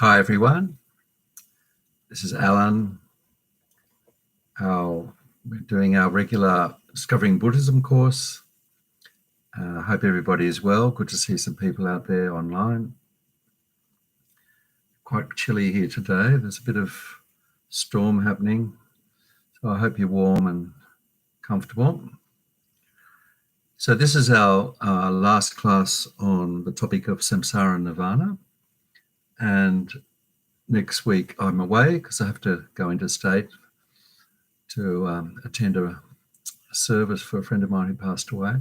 Hi everyone, this is Alan. We're doing our regular Discovering Buddhism course. I hope everybody is well. Good to see some people out there online. Quite chilly here today. There's a bit of storm happening, so I hope you're warm and comfortable. So this is our last class on the topic of Samsara and Nirvana, and next week I'm away because I have to go interstate to attend a service for a friend of mine who passed away.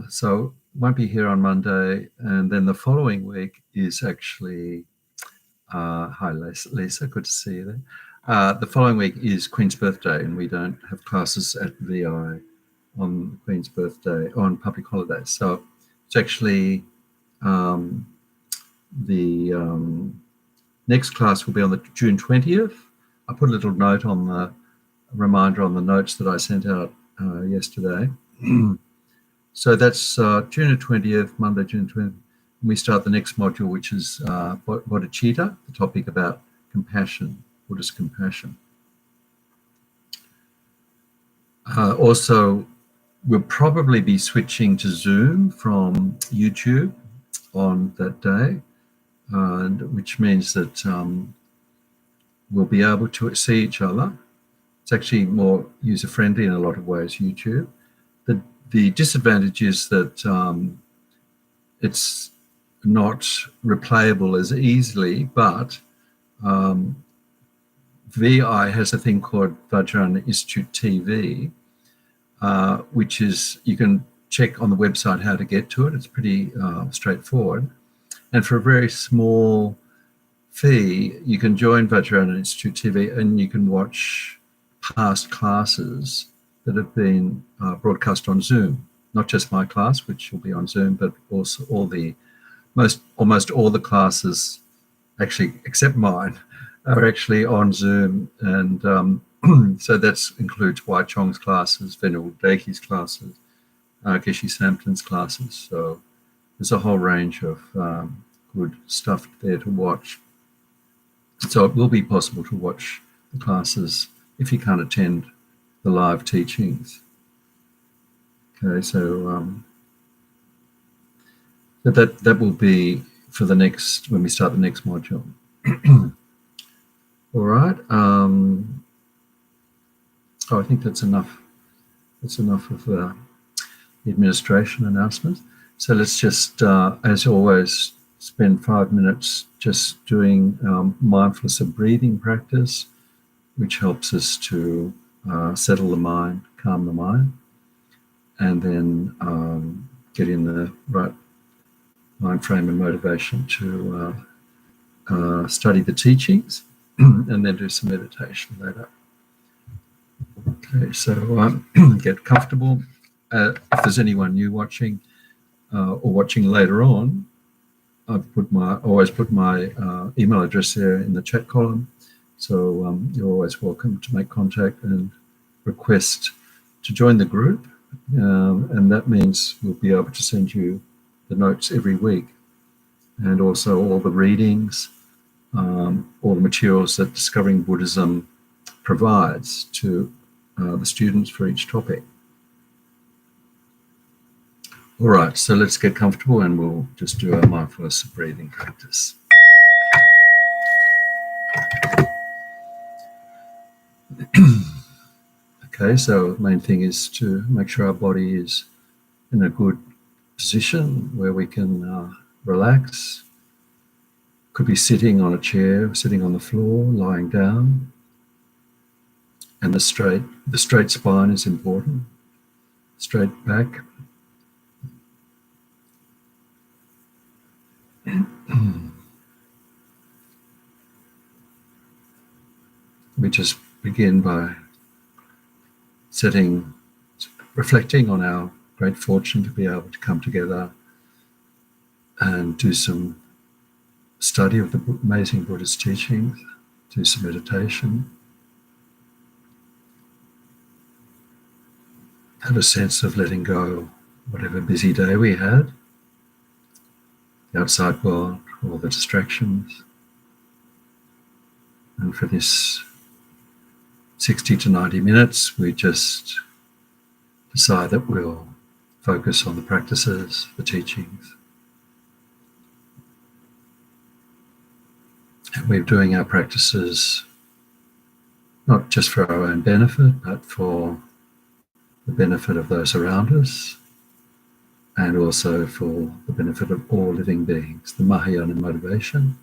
So won't be here on Monday, and then the following week is actually hi Lisa, good to see you there. The following week is Queen's birthday, and we don't have classes at VI on Queen's birthday on public holidays. So it's actually the next class will be on the June 20th. I put a little note on the reminder on the notes that I sent out yesterday. So that's June the 20th, Monday, June 20th. We start the next module, which is bodhicitta, the topic about compassion, Buddhist compassion. Also, we'll probably be switching to Zoom from YouTube on that day, which means that we'll be able to see each other. It's actually more user-friendly in a lot of ways, YouTube. The disadvantage is that it's not replayable as easily, but VI has a thing called Vajrayana Institute TV, which is, you can check on the website how to get to it. It's pretty straightforward. And for a very small fee, you can join Vajrayana Institute TV and you can watch past classes that have been broadcast on Zoom. Not just my class, which will be on Zoom, but also almost all the classes, actually except mine, are actually on Zoom. And so that includes Wai Chong's classes, Venerable Daki's classes, Geshe Samton's classes. So there's a whole range of good stuff there to watch. So it will be possible to watch the classes if you can't attend the live teachings. Okay, so that will be for the next, when we start the next module. All right. I think that's enough. That's enough of the administration announcements. So let's just, as always, spend 5 minutes just doing mindfulness of breathing practice, which helps us to settle the mind, calm the mind, and then get in the right mind frame and motivation to study the teachings and then do some meditation later. Okay, so get comfortable. If there's anyone new watching or watching later on, I've always put my email address there in the chat column. So you're always welcome to make contact and request to join the group. And that means we'll be able to send you the notes every week, and also all the readings, all the materials that Discovering Buddhism provides to the students for each topic. All right, so let's get comfortable and we'll just do our mindfulness of breathing practice. Okay, so the main thing is to make sure our body is in a good position where we can relax. Could be sitting on a chair, sitting on the floor, lying down. And the straight spine is important. Straight back. We just begin by reflecting on our great fortune to be able to come together and do some study of the amazing Buddhist teachings, do some meditation, have a sense of letting go whatever busy day we had, the outside world, all the distractions, And for this 60 to 90 minutes, we just decide that we'll focus on the practices, the teachings. And we're doing our practices not just for our own benefit, but for the benefit of those around us, and also for the benefit of all living beings, the Mahayana motivation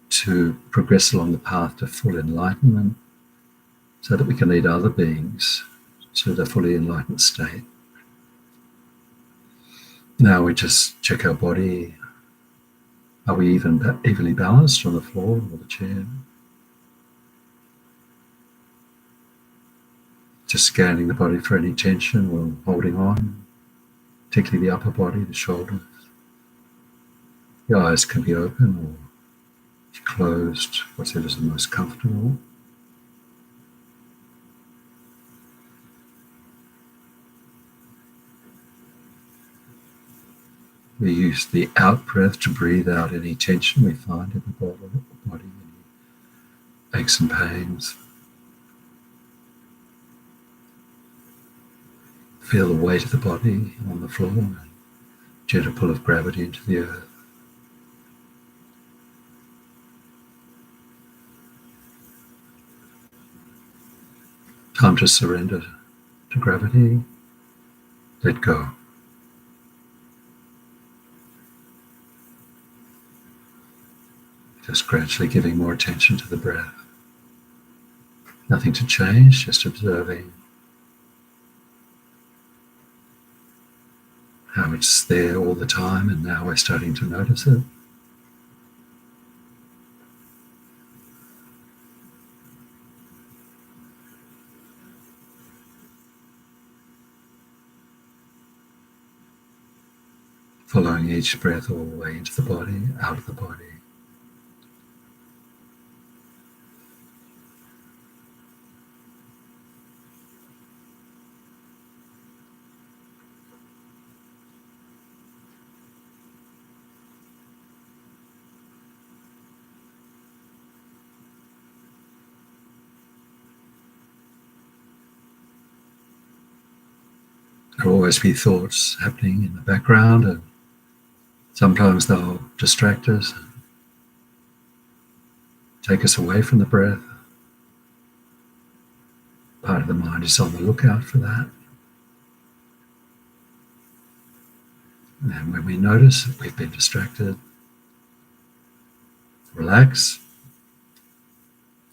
to progress along the path to full enlightenment so that we can lead other beings to the fully enlightened state. Now we just check our body. Are we evenly balanced on the floor or the chair? Just scanning the body for any tension or holding on, particularly the upper body, the shoulders. The eyes can be open or closed, whatever is the most comfortable. We use the out breath to breathe out any tension we find in the body, any aches and pains. Feel the weight of the body on the floor and gentle pull of gravity into the earth. Time to surrender to gravity. Let go. Just gradually giving more attention to the breath. Nothing to change, just observing how it's there all the time, and now we're starting to notice it. Following each breath all the way into the body, out of the body. There will always be thoughts happening in the background, and sometimes they'll distract us, take us away from the breath. Part of the mind is on the lookout for that. And when we notice that we've been distracted, relax,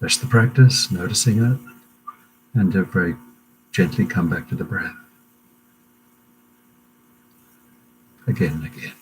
finish the practice, noticing it, and very gently come back to the breath. Again and again.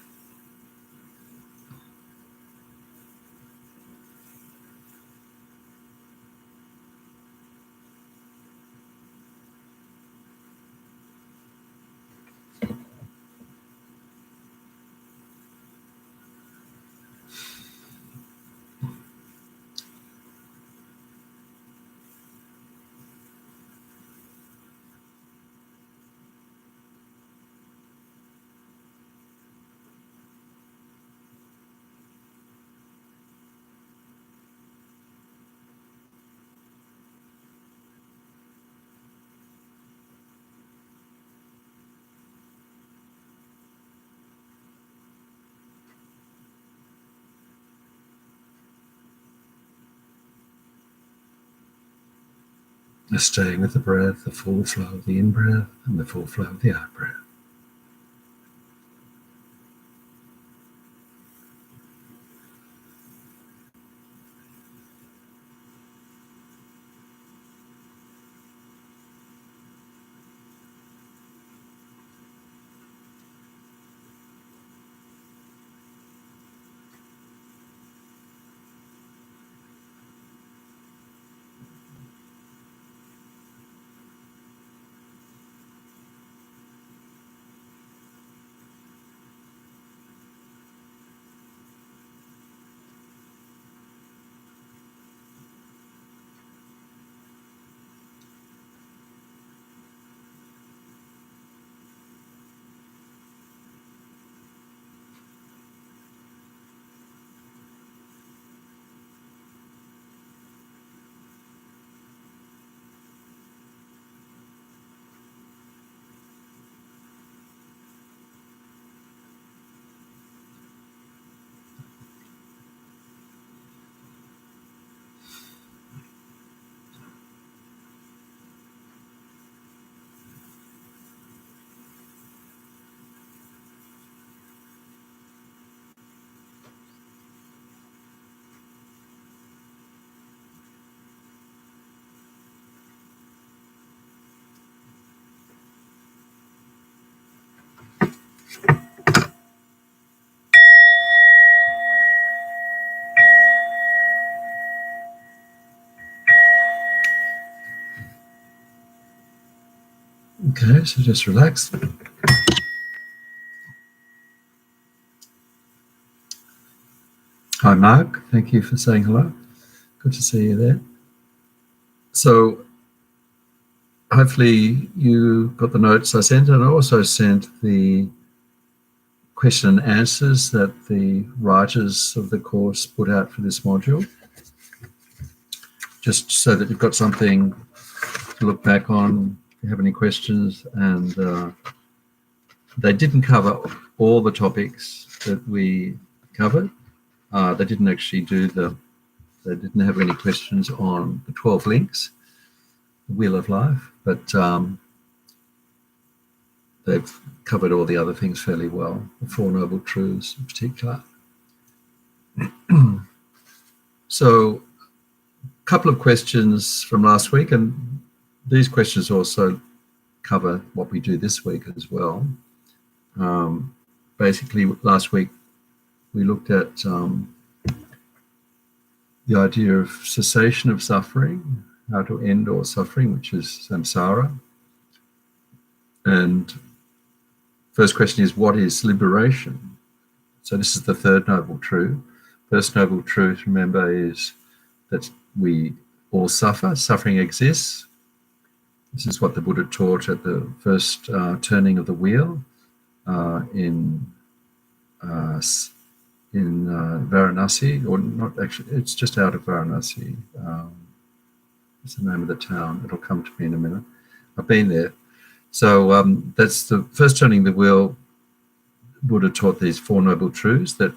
Just staying with the breath, the full flow of the in-breath and the full flow of the out-breath. Okay, so just relax. Hi, Mark. Thank you for saying hello. Good to see you there. So hopefully you got the notes I sent, and I also sent the question and answers that the writers of the course put out for this module, just so that you've got something to look back on if you have any questions. And they didn't cover all the topics that we covered. They didn't actually they didn't have any questions on the 12 links, the Wheel of Life, but they've covered all the other things fairly well, the Four Noble Truths in particular. So a couple of questions from last week, and these questions also cover what we do this week as well. Basically, last week we looked at the idea of cessation of suffering, how to end all suffering, which is samsara. And first question is, what is liberation? So this is the third noble truth. First noble truth, remember, is that we all suffer. Suffering exists. This is what the Buddha taught at the first turning of the wheel in Varanasi, or not actually, it's just out of Varanasi. What's the name of the town? It'll come to me in a minute. I've been there. So that's the first turning the wheel. Buddha taught these Four Noble Truths, that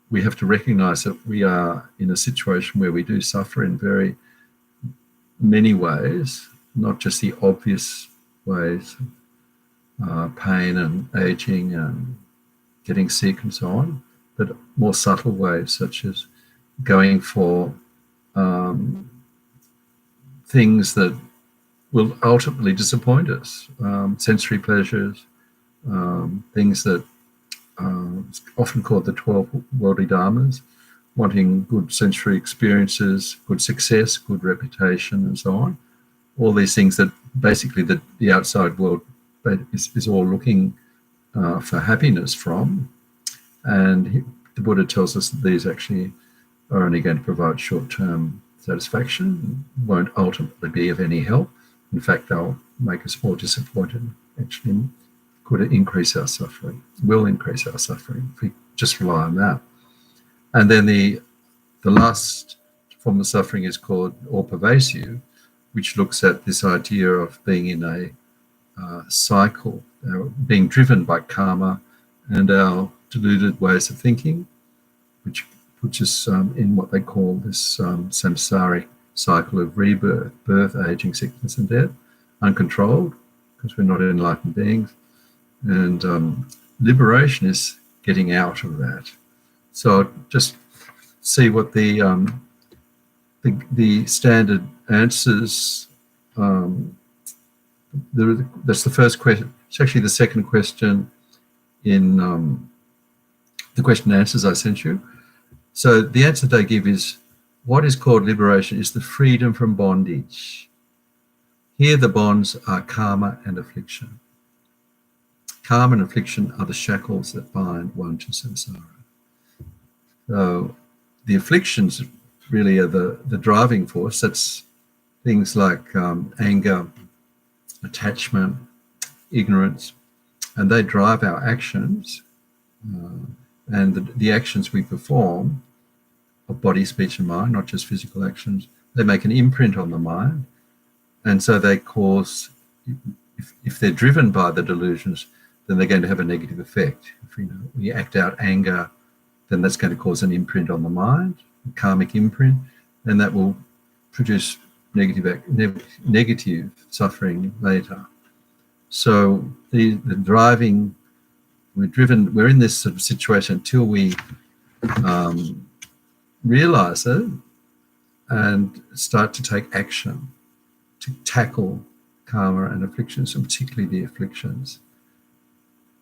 we have to recognize that we are in a situation where we do suffer in very many ways, not just the obvious ways, pain and aging and getting sick and so on, but more subtle ways, such as going for things that will ultimately disappoint us, sensory pleasures, things that often called the 12 worldly dharmas, wanting good sensory experiences, good success, good reputation, and so on. All these things that basically the outside world is all looking for happiness from. And the Buddha tells us that these actually are only going to provide short-term satisfaction, won't ultimately be of any help. In fact, they'll make us more disappointed. Actually, could increase our suffering, will increase our suffering if we just rely on that. And then the last form of suffering is called all-pervasive, which looks at this idea of being in a cycle, being driven by karma and our deluded ways of thinking, which puts us in what they call this samsaric cycle of rebirth, birth, aging, sickness, and death, uncontrolled, because we're not enlightened beings. And liberation is getting out of that. So just see what the standard answers. That's the first question. It's actually the second question in the question and answers I sent you. So the answer they give is, what is called liberation is the freedom from bondage. Here the bonds are karma and affliction. Karma and affliction are the shackles that bind one to samsara. So the afflictions really are the driving force. That's things like anger, attachment, ignorance, and they drive our actions. And the actions we perform of body, speech, and mind, not just physical actions, they make an imprint on the mind. And so they cause, if they're driven by the delusions, then they're going to have a negative effect. If we act out anger, then that's going to cause an imprint on the mind, a karmic imprint, and that will produce negative suffering later. So the driving, we're in this sort of situation until we realize it and start to take action to tackle karma and afflictions, and particularly the afflictions.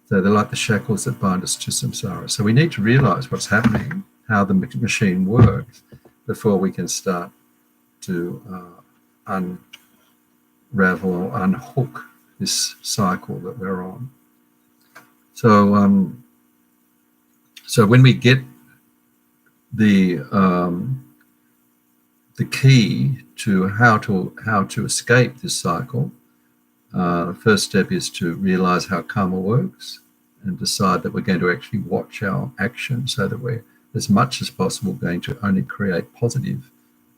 So they're like the shackles that bind us to samsara. So we need to realize what's happening, how the machine works, before we can start to unravel or unhook this cycle that we're on. So, so when we get the key to how to escape this cycle, the first step is to realize how karma works and decide that we're going to actually watch our actions so that we're, as much as possible, going to only create positive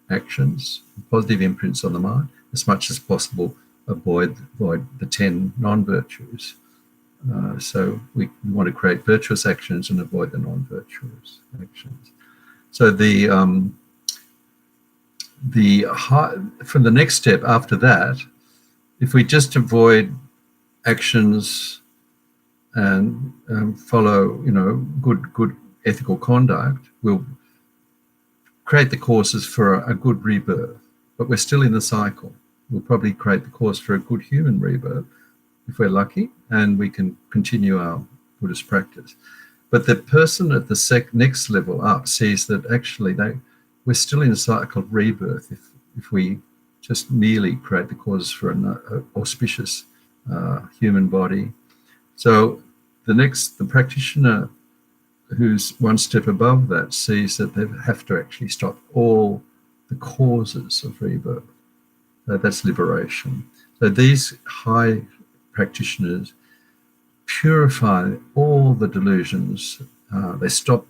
actions, positive imprints on the mind, as much as possible avoid the 10 non-virtues. So we want to create virtuous actions and avoid the non-virtuous actions. So from the next step after that, if we just avoid actions and follow, good ethical conduct, we'll create the causes for a good rebirth. But we're still in the cycle. We'll probably create the cause for a good human rebirth if we're lucky, and we can continue our Buddhist practice. But the person at the next level up sees that actually we're still in a cycle of rebirth if we just merely create the causes for an auspicious human body. So the practitioner who's one step above that sees that they have to actually stop all the causes of rebirth. That's liberation. So these high practitioners purify all the delusions. They stop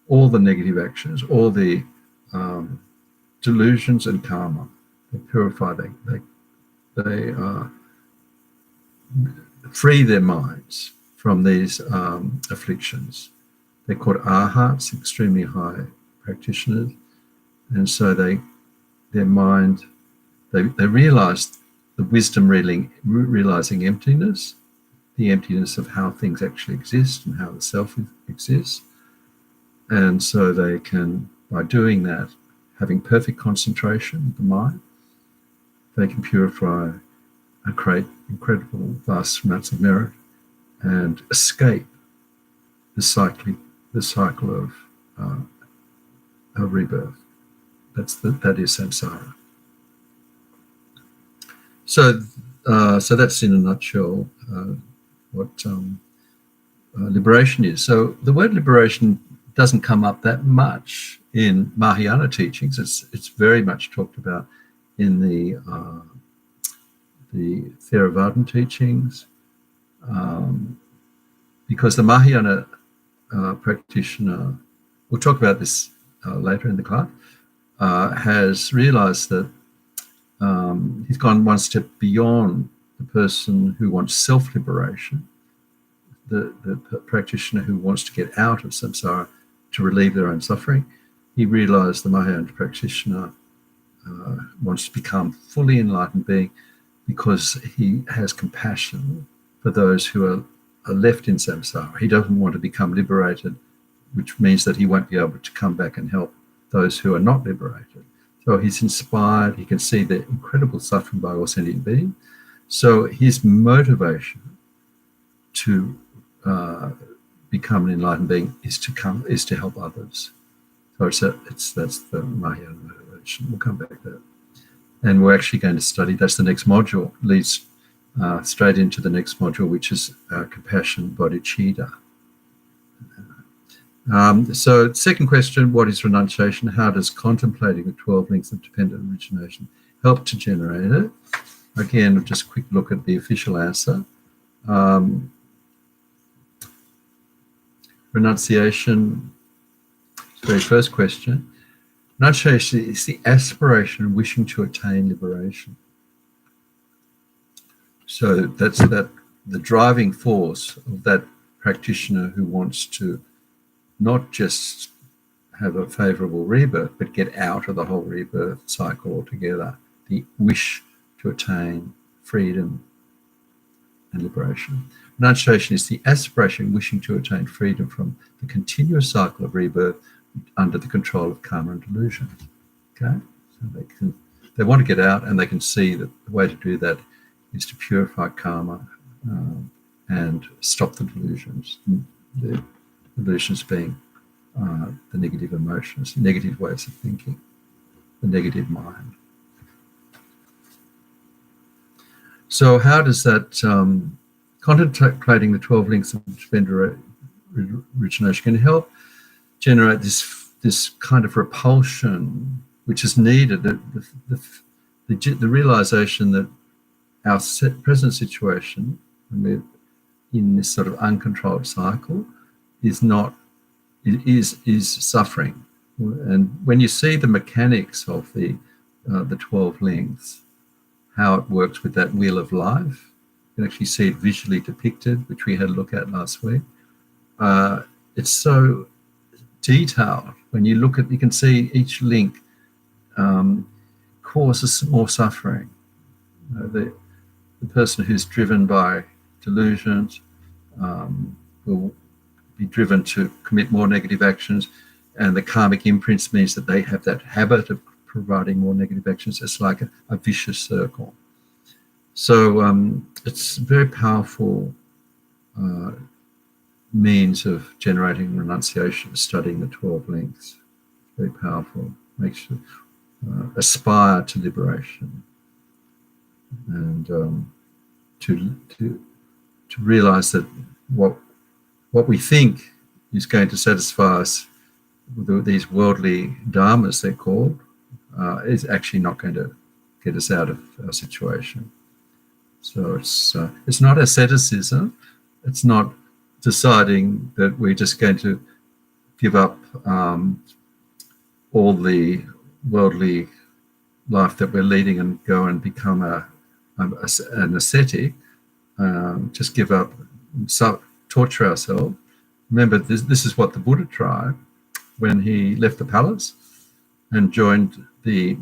all the negative actions, all the delusions and karma. They purify. They free their minds from these afflictions. They're called arhats, extremely high practitioners, and so their mind. They realize the wisdom realizing emptiness, the emptiness of how things actually exist and how the self exists. And so they can, by doing that, having perfect concentration of the mind, they can purify and create incredible vast amounts of merit and escape the cycle of rebirth. That is samsara. So that's in a nutshell what liberation is. So the word liberation doesn't come up that much in Mahayana teachings. It's very much talked about in the Theravadan teachings, because the Mahayana practitioner, we'll talk about this later in the class, has realized that he's gone one step beyond the person who wants self-liberation, the practitioner who wants to get out of samsara to relieve their own suffering. He realized the Mahayana practitioner wants to become fully enlightened being because he has compassion for those who are left in samsara. He doesn't want to become liberated, which means that he won't be able to come back and help those who are not liberated. So he's inspired. He can see the incredible suffering by all sentient beings. So his motivation to become an enlightened being is to help others. So that's the Mahayana motivation. We'll come back to that, and we're actually going to study. That's the next module. Leads straight into the next module, which is compassion bodhicitta. So second question, what is renunciation? How does contemplating the 12 links of dependent origination help to generate it? Again, just a quick look at the official answer. Renunciation, very first question. Renunciation is the aspiration and wishing to attain liberation. So that's the driving force of that practitioner who wants to not just have a favorable rebirth, but get out of the whole rebirth cycle altogether. The wish to attain freedom and liberation. Renunciation is the aspiration wishing to attain freedom from the continuous cycle of rebirth under the control of karma and delusion. Okay, so they want to get out, and they can see that the way to do that is to purify karma and stop the delusions. The delusions being the negative emotions, negative ways of thinking, the negative mind. So how does that contemplating the 12 links of gender origination can help generate this kind of repulsion which is needed, the realization that our present situation, when we're in this sort of uncontrolled cycle, is suffering. And when you see the mechanics of the 12 links, how it works with that wheel of life, you can actually see it visually depicted, which we had a look at last week. It's so detailed. When you look at, you can see each link causes more suffering. The person who's driven by delusions will be driven to commit more negative actions, and the karmic imprints means that they have that habit of providing more negative actions. It's like a vicious circle. So it's a very powerful means of generating renunciation, studying the 12 links. Very powerful. Makes you aspire to liberation, and to realize that what we think is going to satisfy us with these worldly dharmas, they're called, is actually not going to get us out of our situation. So it's not asceticism. It's not deciding that we're just going to give up all the worldly life that we're leading and go and become an ascetic. Just give up, torture ourselves. Remember, this is what the Buddha tried when he left the palace and joined the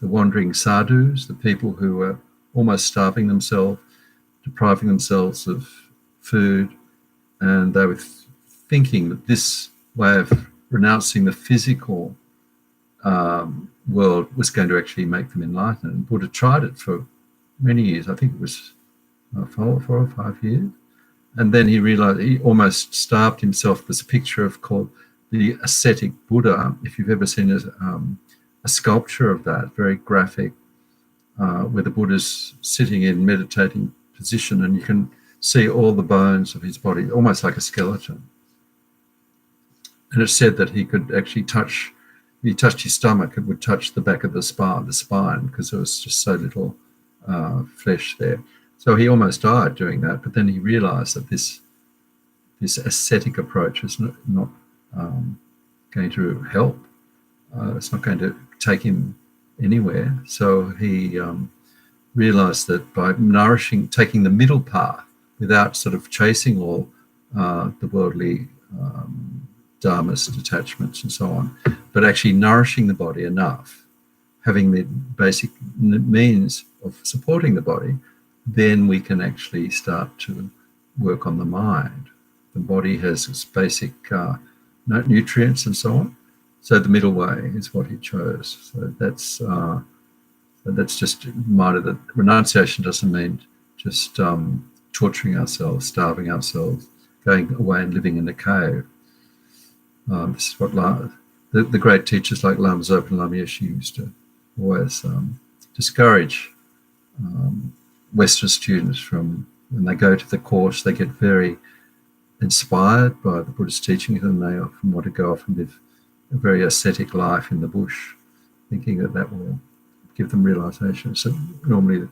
wandering sadhus, the people who were almost starving themselves, depriving themselves of food, and they were thinking that this way of renouncing the physical world was going to actually make them enlightened. And Buddha tried it for many years. I think it was 4 or 5 years. And then he realized he almost starved himself. There's a picture called the ascetic Buddha, if you've ever seen a sculpture of that, very graphic, where the Buddha's sitting in meditating position, and you can see all the bones of his body, almost like a skeleton. And it's said that he could actually if he touched his stomach, it would touch the back of the spine, because there was just so little flesh there. So he almost died doing that, but then he realized that this ascetic approach is not going to help. It's not going to take him anywhere. So he realized that by taking the middle path without sort of chasing all the worldly dharmas, detachments and so on, but actually nourishing the body enough, having the basic means of supporting the body, then we can actually start to work on the mind. The body has its basic nutrients and so on. So the middle way is what he chose. So that's just a reminder that renunciation doesn't mean just torturing ourselves, starving ourselves, going away and living in a cave. This is what the great teachers like Lama Zopa and Lama Yeshe used to always discourage Western students from, when they go to the course, they get very inspired by the Buddhist teachings, and they often want to go off and live a very ascetic life in the bush, thinking that will give them realization. So normally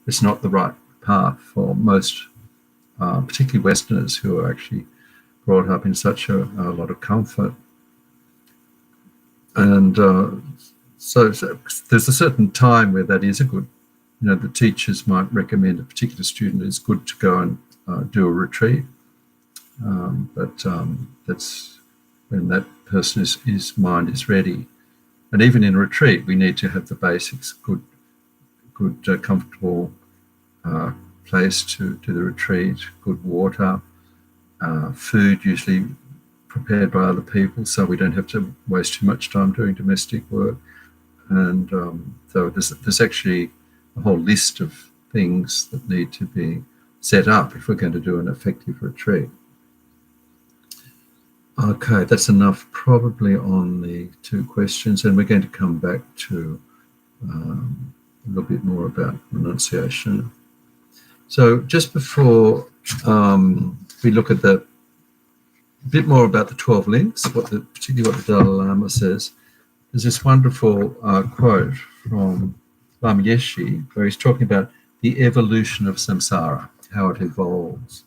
it's not the right path for most, particularly Westerners who are actually brought up in such a lot of comfort. And so there's a certain time where that is a good, the teachers might recommend a particular student is good to go and do a retreat. But that's when that person his mind is ready. And even in retreat, we need to have the basics, good comfortable place to do the retreat, good water, food usually prepared by other people, so we don't have to waste too much time doing domestic work. And so there's actually a whole list of things that need to be set up if we're going to do an effective retreat. Okay, that's enough probably on the two questions, and we're going to come back to a little bit more about renunciation. So just before we look at a bit more about the 12 links, particularly what the Dalai Lama says, there's this wonderful quote from Lama Yeshe where he's talking about the evolution of samsara, how it evolves.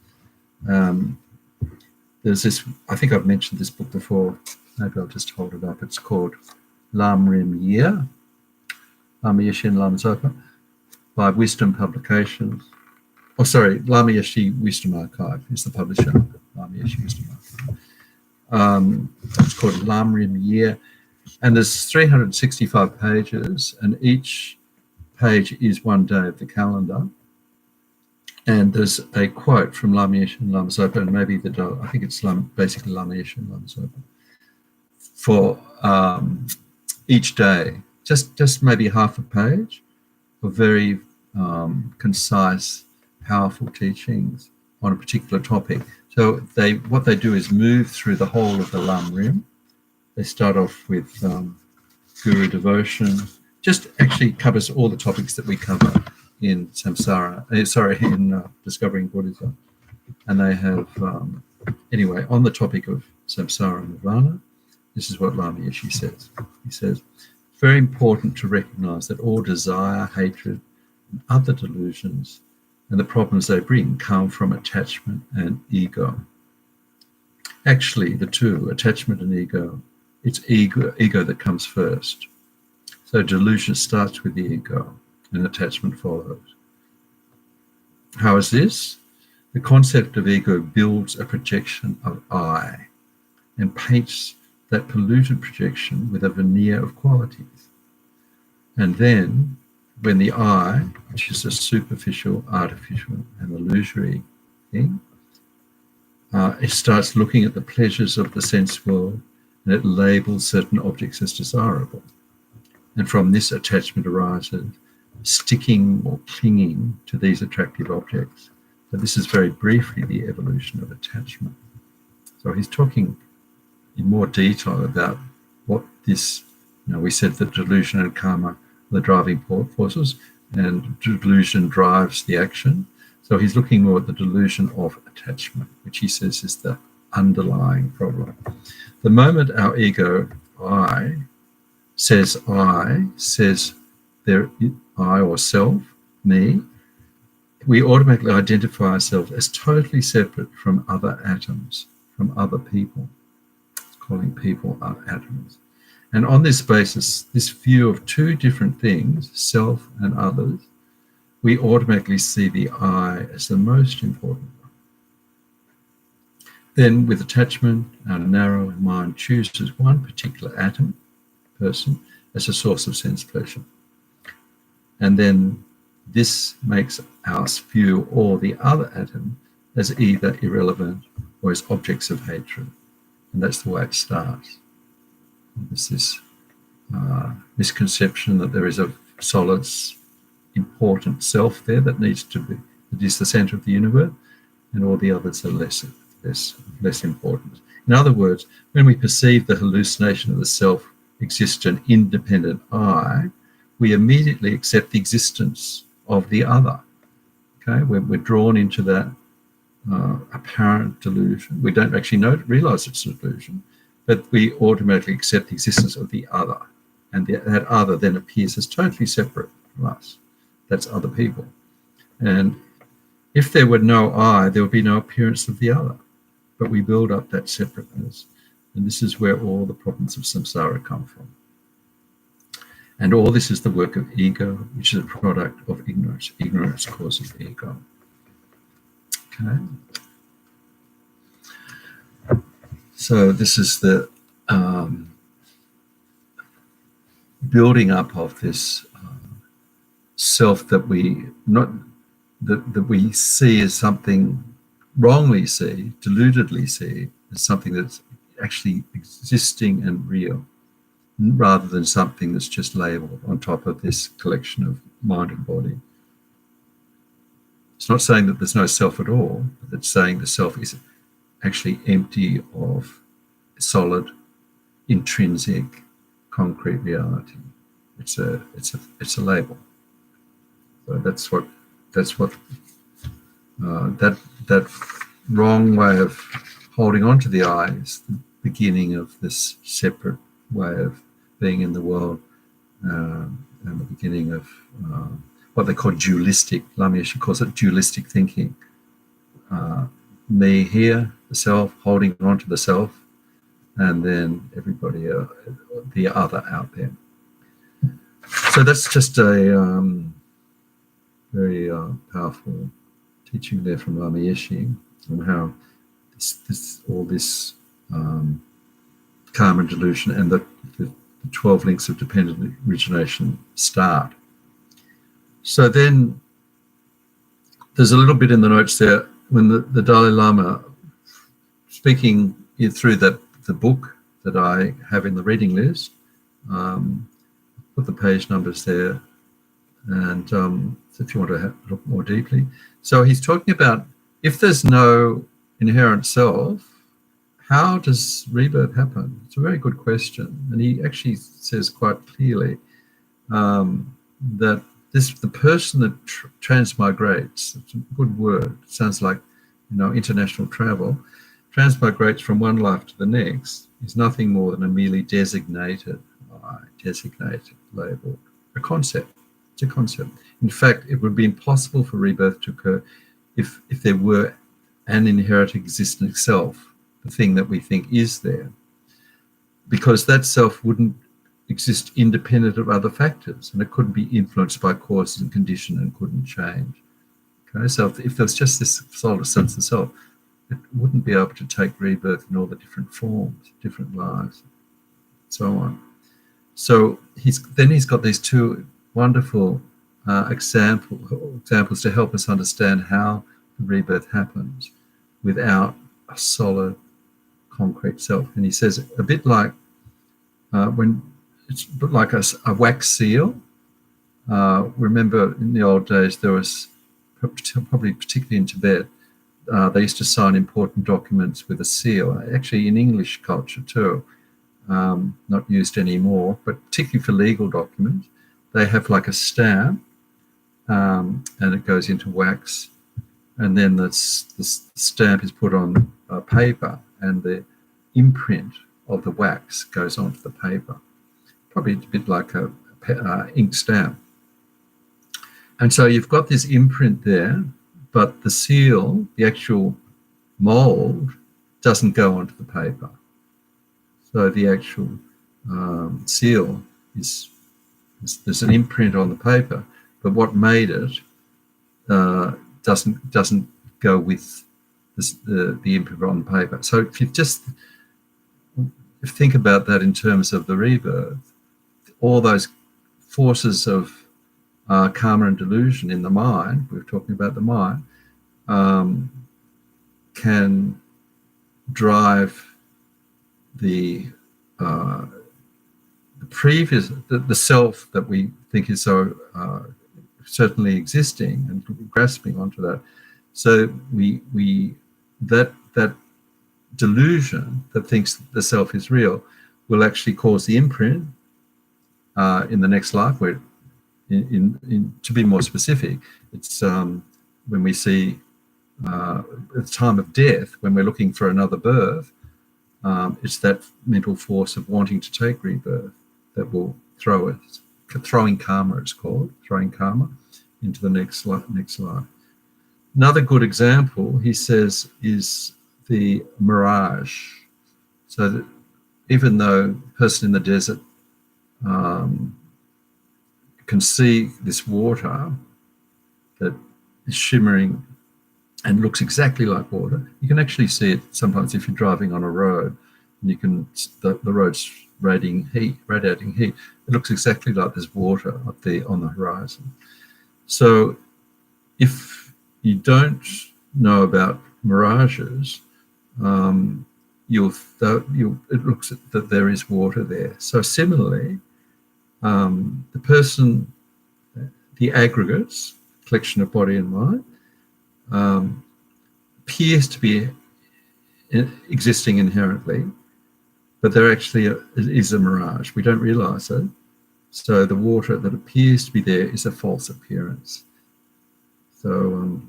There's this, I think I've mentioned this book before, maybe I'll just hold it up. It's called Lam Rim Year, Lama Yeshe and Lama Zopa, by Wisdom Publications. Oh, sorry, Lama Yeshe Wisdom Archive is the publisher. Lama Yeshe Wisdom Archive. It's called Lam Rim Year, and there's 365 pages, and each page is one day of the calendar. And there's a quote from Lama Yeshe and Lama Zopa, and maybe I think it's basically Lama Yeshe and Lama Zopa, for each day, just maybe half a page of very concise, powerful teachings on a particular topic. So what they do is move through the whole of the Lam Rim. They start off with guru devotion, just actually covers all the topics that we cover in Samsara, in Discovering Buddhism. And they have, anyway, on the topic of Samsara and Nirvana, this is what Lama Yeshe says. He says, it's very important to recognize that all desire, hatred, and other delusions and the problems they bring come from attachment and ego. Actually, the two, attachment and ego, it's ego that comes first. So delusion starts with the ego and attachment follows. How is this? The concept of ego builds a projection of I and paints that polluted projection with a veneer of qualities. And then, when the I, which is a superficial, artificial, and illusory thing, it starts looking at the pleasures of the sense world, and it labels certain objects as desirable. And from this, attachment arises, sticking or clinging to these attractive objects. So this is very briefly the evolution of attachment. So he's talking in more detail about what this, we said that delusion and karma are the driving forces, and delusion drives the action. So he's looking more at the delusion of attachment, which he says is the underlying problem. The moment our ego, says there, I or self, me, we automatically identify ourselves as totally separate from other atoms, from other people. It's calling people atoms. And on this basis, this view of two different things, self and others, we automatically see the I as the most important one. Then with attachment, our narrow mind chooses one particular atom, person, as a source of sense pleasure. And then this makes us view all the other atoms as either irrelevant or as objects of hatred. And that's the way it starts. There's this misconception that there is a solid, important self there that needs to be, that is the center of the universe, and all the others are less important. In other words, when we perceive the hallucination of the self exists an independent I, we immediately accept the existence of the other. Okay, we're drawn into that apparent delusion. We don't actually realize it's a delusion, but we automatically accept the existence of the other, and that other then appears as totally separate from us. That's other people. And if there were no I, there would be no appearance of the other. But we build up that separateness, and this is where all the problems of samsara come from. And all this is the work of ego, which is a product of ignorance. Ignorance causes ego. Okay. So this is the building up of this self that we that we see as something, wrongly see, deludedly see, as something that's actually existing and real, rather than something that's just labeled on top of this collection of mind and body. It's not saying that there's no self at all, but it's saying the self is actually empty of solid, intrinsic, concrete reality. It's a label. So that wrong way of holding on to the I is the beginning of this separate way of being in the world, and the beginning of what they call dualistic. Lama Yeshe calls it dualistic thinking. Me here, the self, holding on to the self, and then everybody, the other out there. So that's just a very powerful teaching there from Lama Yeshe, and how all this karma delusion and the 12 links of dependent origination start. So then there's a little bit in the notes there when the Dalai Lama, speaking through the book that I have in the reading list, put the page numbers there, and if you want to look more deeply. So he's talking about, if there's no inherent self, how does rebirth happen? It's a very good question. And he actually says quite clearly that the person that transmigrates, it's a good word, it sounds like, international travel, transmigrates from one life to the next is nothing more than a merely designated, labeled, a concept. It's a concept. In fact, it would be impossible for rebirth to occur if there were an inherent existing self, the thing that we think is there, because that self wouldn't exist independent of other factors, and it couldn't be influenced by causes and condition and couldn't change. Okay, so if there's just this solid sense of self, it wouldn't be able to take rebirth in all the different forms, different lives, so on. So he's got these two wonderful examples to help us understand how the rebirth happens without a solid, concrete self. And he says a bit like when it's like a wax seal. Remember in the old days there was, probably particularly in Tibet, they used to sign important documents with a seal. Actually, in English culture too, not used anymore, but particularly for legal documents, they have like a stamp, and it goes into wax, and then the stamp is put on paper, and the imprint of the wax goes onto the paper. Probably a bit like a ink stamp. And so you've got this imprint there, but the seal, the actual mold, doesn't go onto the paper. So the actual seal there's an imprint on the paper, but what made it doesn't go with the imprint on the paper. So if you think about that in terms of the rebirth, all those forces of karma and delusion in the mind, we're talking about the mind, can drive the previous, the self that we think is so certainly existing and grasping onto that. So that delusion that thinks the self is real will actually cause the imprint in the next life, where to be more specific, it's when we see at the time of death, when we're looking for another birth, it's that mental force of wanting to take rebirth that will throw it. Throwing karma, it's called, throwing karma into the next life. Another good example, he says, is the mirage. So that even though a person in the desert can see this water that is shimmering and looks exactly like water, you can actually see it sometimes if you're driving on a road, and you can the road's radiating heat. It looks exactly like there's water up there on the horizon. So if you don't know about mirages, it looks that there is water there. So similarly, the person, the aggregates, collection of body and mind, appears to be existing inherently, but there actually is a mirage. We don't realize it. So the water that appears to be there is a false appearance. So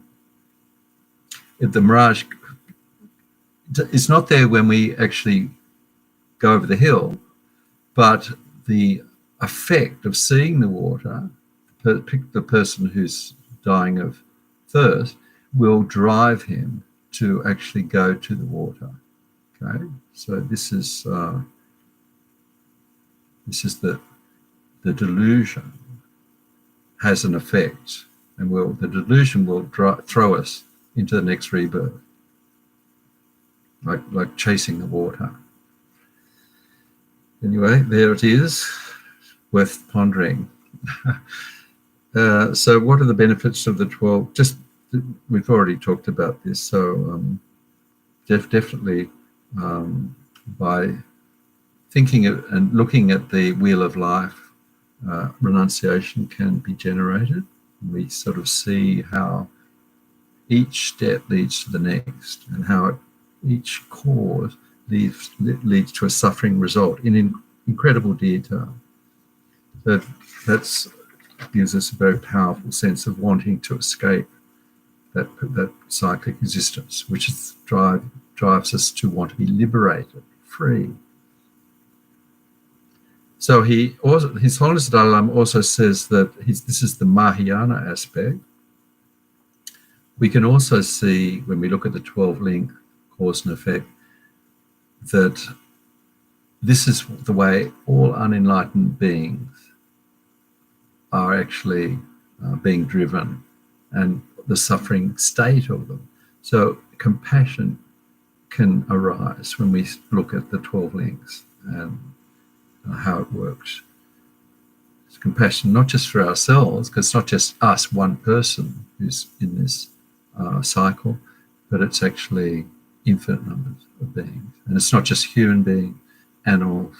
the mirage is not there when we actually go over the hill, but the effect of seeing the water, the person who's dying of thirst, will drive him to actually go to the water. Okay, so this is the delusion has an effect, and the delusion will throw us into the next rebirth, like chasing the water. Anyway, there it is, worth pondering. So what are the benefits of the 12? We've already talked about this, so definitely by thinking and looking at the wheel of life, renunciation can be generated. We sort of see how each step leads to the next, and how each cause leads to a suffering result in incredible detail. So that gives us a very powerful sense of wanting to escape that cyclic existence, which drives us to want to be liberated, free. So His Holiness Dalai Lama also says that this is the Mahayana aspect. We can also see, when we look at the 12 link, cause and effect, that this is the way all unenlightened beings are actually being driven, and the suffering state of them. So compassion can arise when we look at the 12 links and how it works. It's compassion not just for ourselves, because it's not just us, one person who's in this cycle, but it's actually infinite numbers of beings. And it's not just human beings, animals,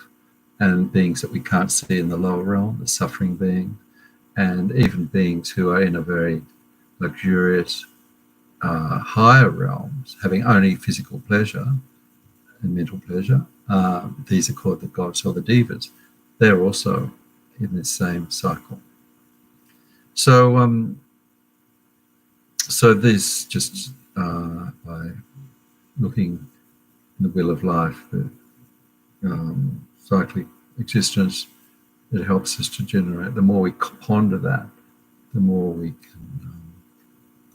and beings that we can't see in the lower realm, the suffering beings, and even beings who are in a very luxurious higher realms, having only physical pleasure and mental pleasure. These are called the gods or the devas. They're also in this same cycle. So, so this just by looking in the wheel of life, the cyclic existence, it helps us to generate. The more we ponder that, the more we can,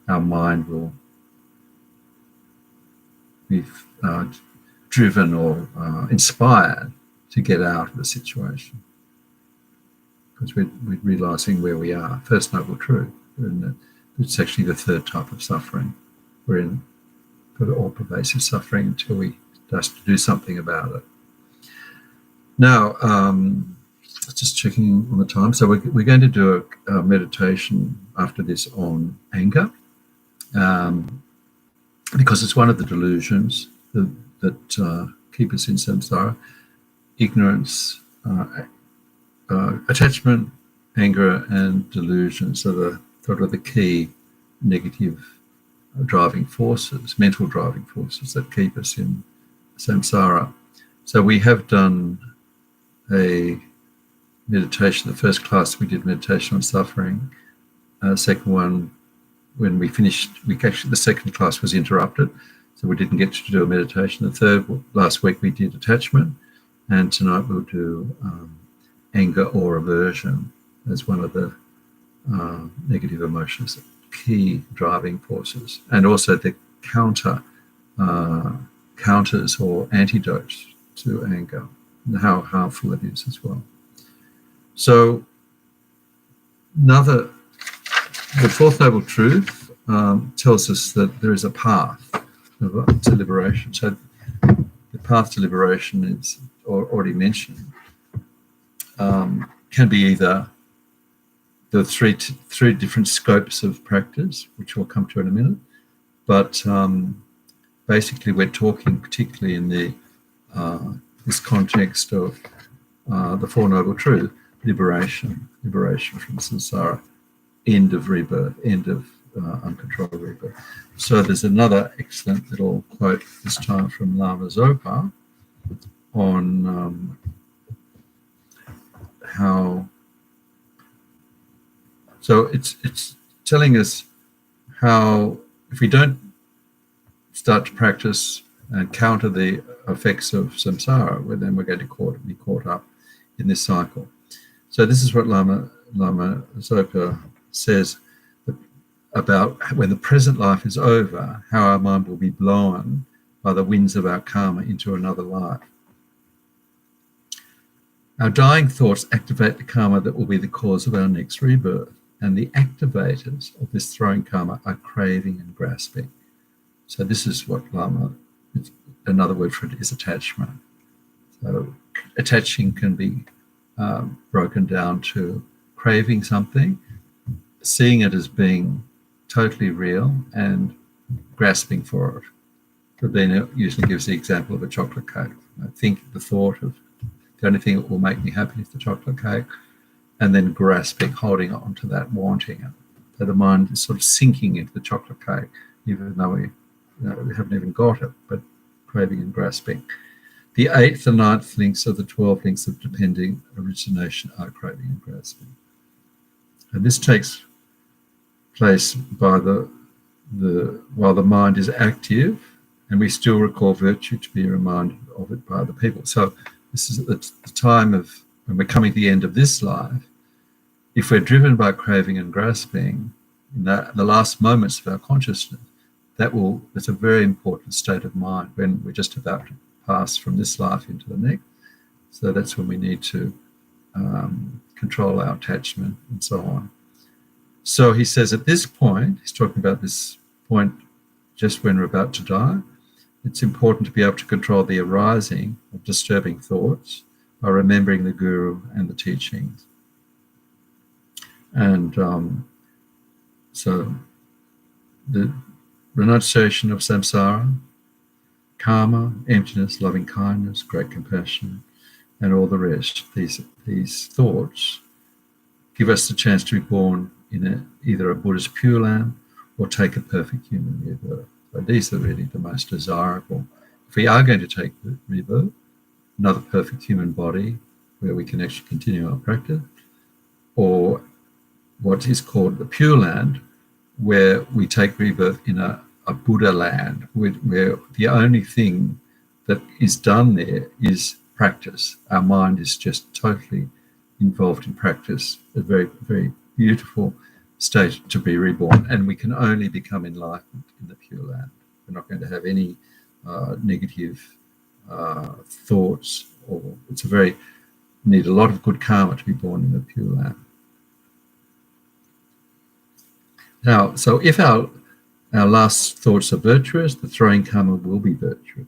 our mind will be driven or inspired to get out of the situation, because we're realizing where we are. First noble truth. It's actually the third type of suffering. We're in all-pervasive suffering until we just do something about it. Now, just checking on the time. So we're going to do a meditation after this on anger, because it's one of the delusions that keep us in samsara. Ignorance, attachment, anger, and delusion. So the key negative driving forces, mental driving forces that keep us in samsara. So we have done a meditation. The first class we did meditation on suffering. Second one, when we finished, the second class was interrupted, so we didn't get to do a meditation. The third, last week we did attachment, and tonight we'll do anger or aversion as one of the negative emotions, key driving forces, and also the counters or antidotes to anger, and how harmful it is as well. So the Fourth Noble Truth tells us that there is a path to liberation. So the path to liberation is already mentioned. Can be either the three different scopes of practice, which we'll come to in a minute, but basically we're talking particularly in this context of the Four Noble Truths: liberation from samsara, end of rebirth, end of uncontrolled rebirth. So there's another excellent little quote, this time from Lama Zopa, on how. So it's telling us how if we don't start to practice and counter the effects of samsara, well, then we're going to be caught up in this cycle. So this is what Lama Zopa says about when the present life is over, how our mind will be blown by the winds of our karma into another life. Our dying thoughts activate the karma that will be the cause of our next rebirth, and the activators of this throwing karma are craving and grasping. So this is what Lama, another word for it is attachment. So attaching can be broken down to craving something, seeing it as being totally real, and grasping for it. But then it usually gives the example of a chocolate cake. I think the thought of the only thing that will make me happy is the chocolate cake, and then grasping, holding on to that, wanting it. So the mind is sort of sinking into the chocolate cake, even though we haven't even got it, but craving and grasping. The 8th and 9th links of the 12 links of depending origination are craving and grasping. And this takes place by while the mind is active, and we still recall virtue to be reminded of it by other people. So this is at the time of when we're coming to the end of this life. If we're driven by craving and grasping in the last moments of our consciousness, that's a very important state of mind when we're just about to pass from this life into the next. So that's when we need to control our attachment and so on. So he says at this point, he's talking about this point just when we're about to die, it's important to be able to control the arising of disturbing thoughts by remembering the Guru and the teachings. And so the renunciation of samsara, karma, emptiness, loving kindness, great compassion, and all the rest, these thoughts give us the chance to be born in either a Buddhist Pure Land or take a perfect human rebirth. So these are really the most desirable. If we are going to take the rebirth, another perfect human body where we can actually continue our practice, or what is called the Pure Land, where we take rebirth in a Buddha land, where the only thing that is done there is practice. Our mind is just totally involved in practice, a very, very beautiful state to be reborn, and we can only become enlightened in the Pure Land. We're not going to have any negative thoughts, or need a lot of good karma to be born in the Pure Land. Now, so if our last thoughts are virtuous, the throwing karma will be virtuous.